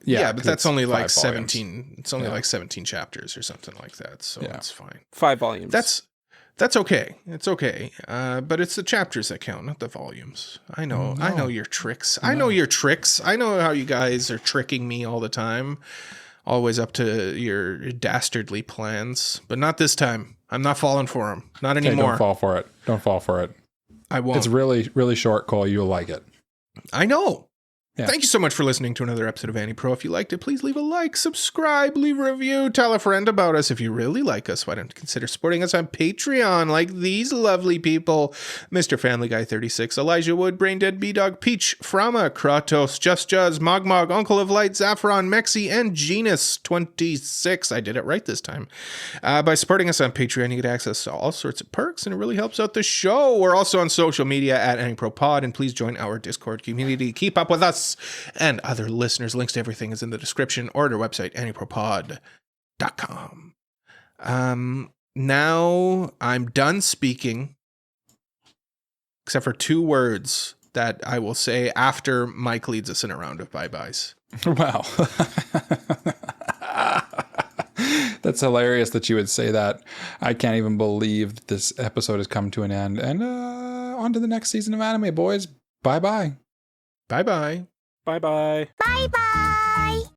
Yeah, but 'cause that's it's only like 5 volumes. 17. It's only like 17 chapters or something like that, so it's fine. 5 volumes. That's okay. It's okay. But it's the chapters that count, not the volumes. I know. I know your tricks. I know your tricks. I know how you guys are tricking me all the time. Always up to your dastardly plans, but not this time. I'm not falling for them. Not anymore. Don't fall for it. Don't fall for it. I won't. It's really, really short, Cole. You'll like it. I know. Yeah. Thank you so much for listening to another episode of AniPro. If you liked it, please leave a like, subscribe, leave a review, tell a friend about us. If you really like us, why don't you consider supporting us on Patreon like these lovely people? Mr. Family Guy 36, Elijah Wood, Braindead B-Dog, Peach, Frama, Kratos, Just Juzz, Mogmog, Uncle of Light, Zaffron, Mexi, and Genus 26. I did it right this time. By supporting us on Patreon, you get access to all sorts of perks, and it really helps out the show. We're also on social media at AniProPod, and please join our Discord community. Keep up with us us and other listeners. Links to everything is in the description or at our website, AniProPod.com. Now I'm done speaking, except for 2 words that I will say after Mike leads us in a round of bye-byes. Wow. That's hilarious that you would say that. I can't even believe this episode has come to an end. And on to the next season of anime, boys. Bye-bye. Bye-bye. Bye-bye. Bye bye.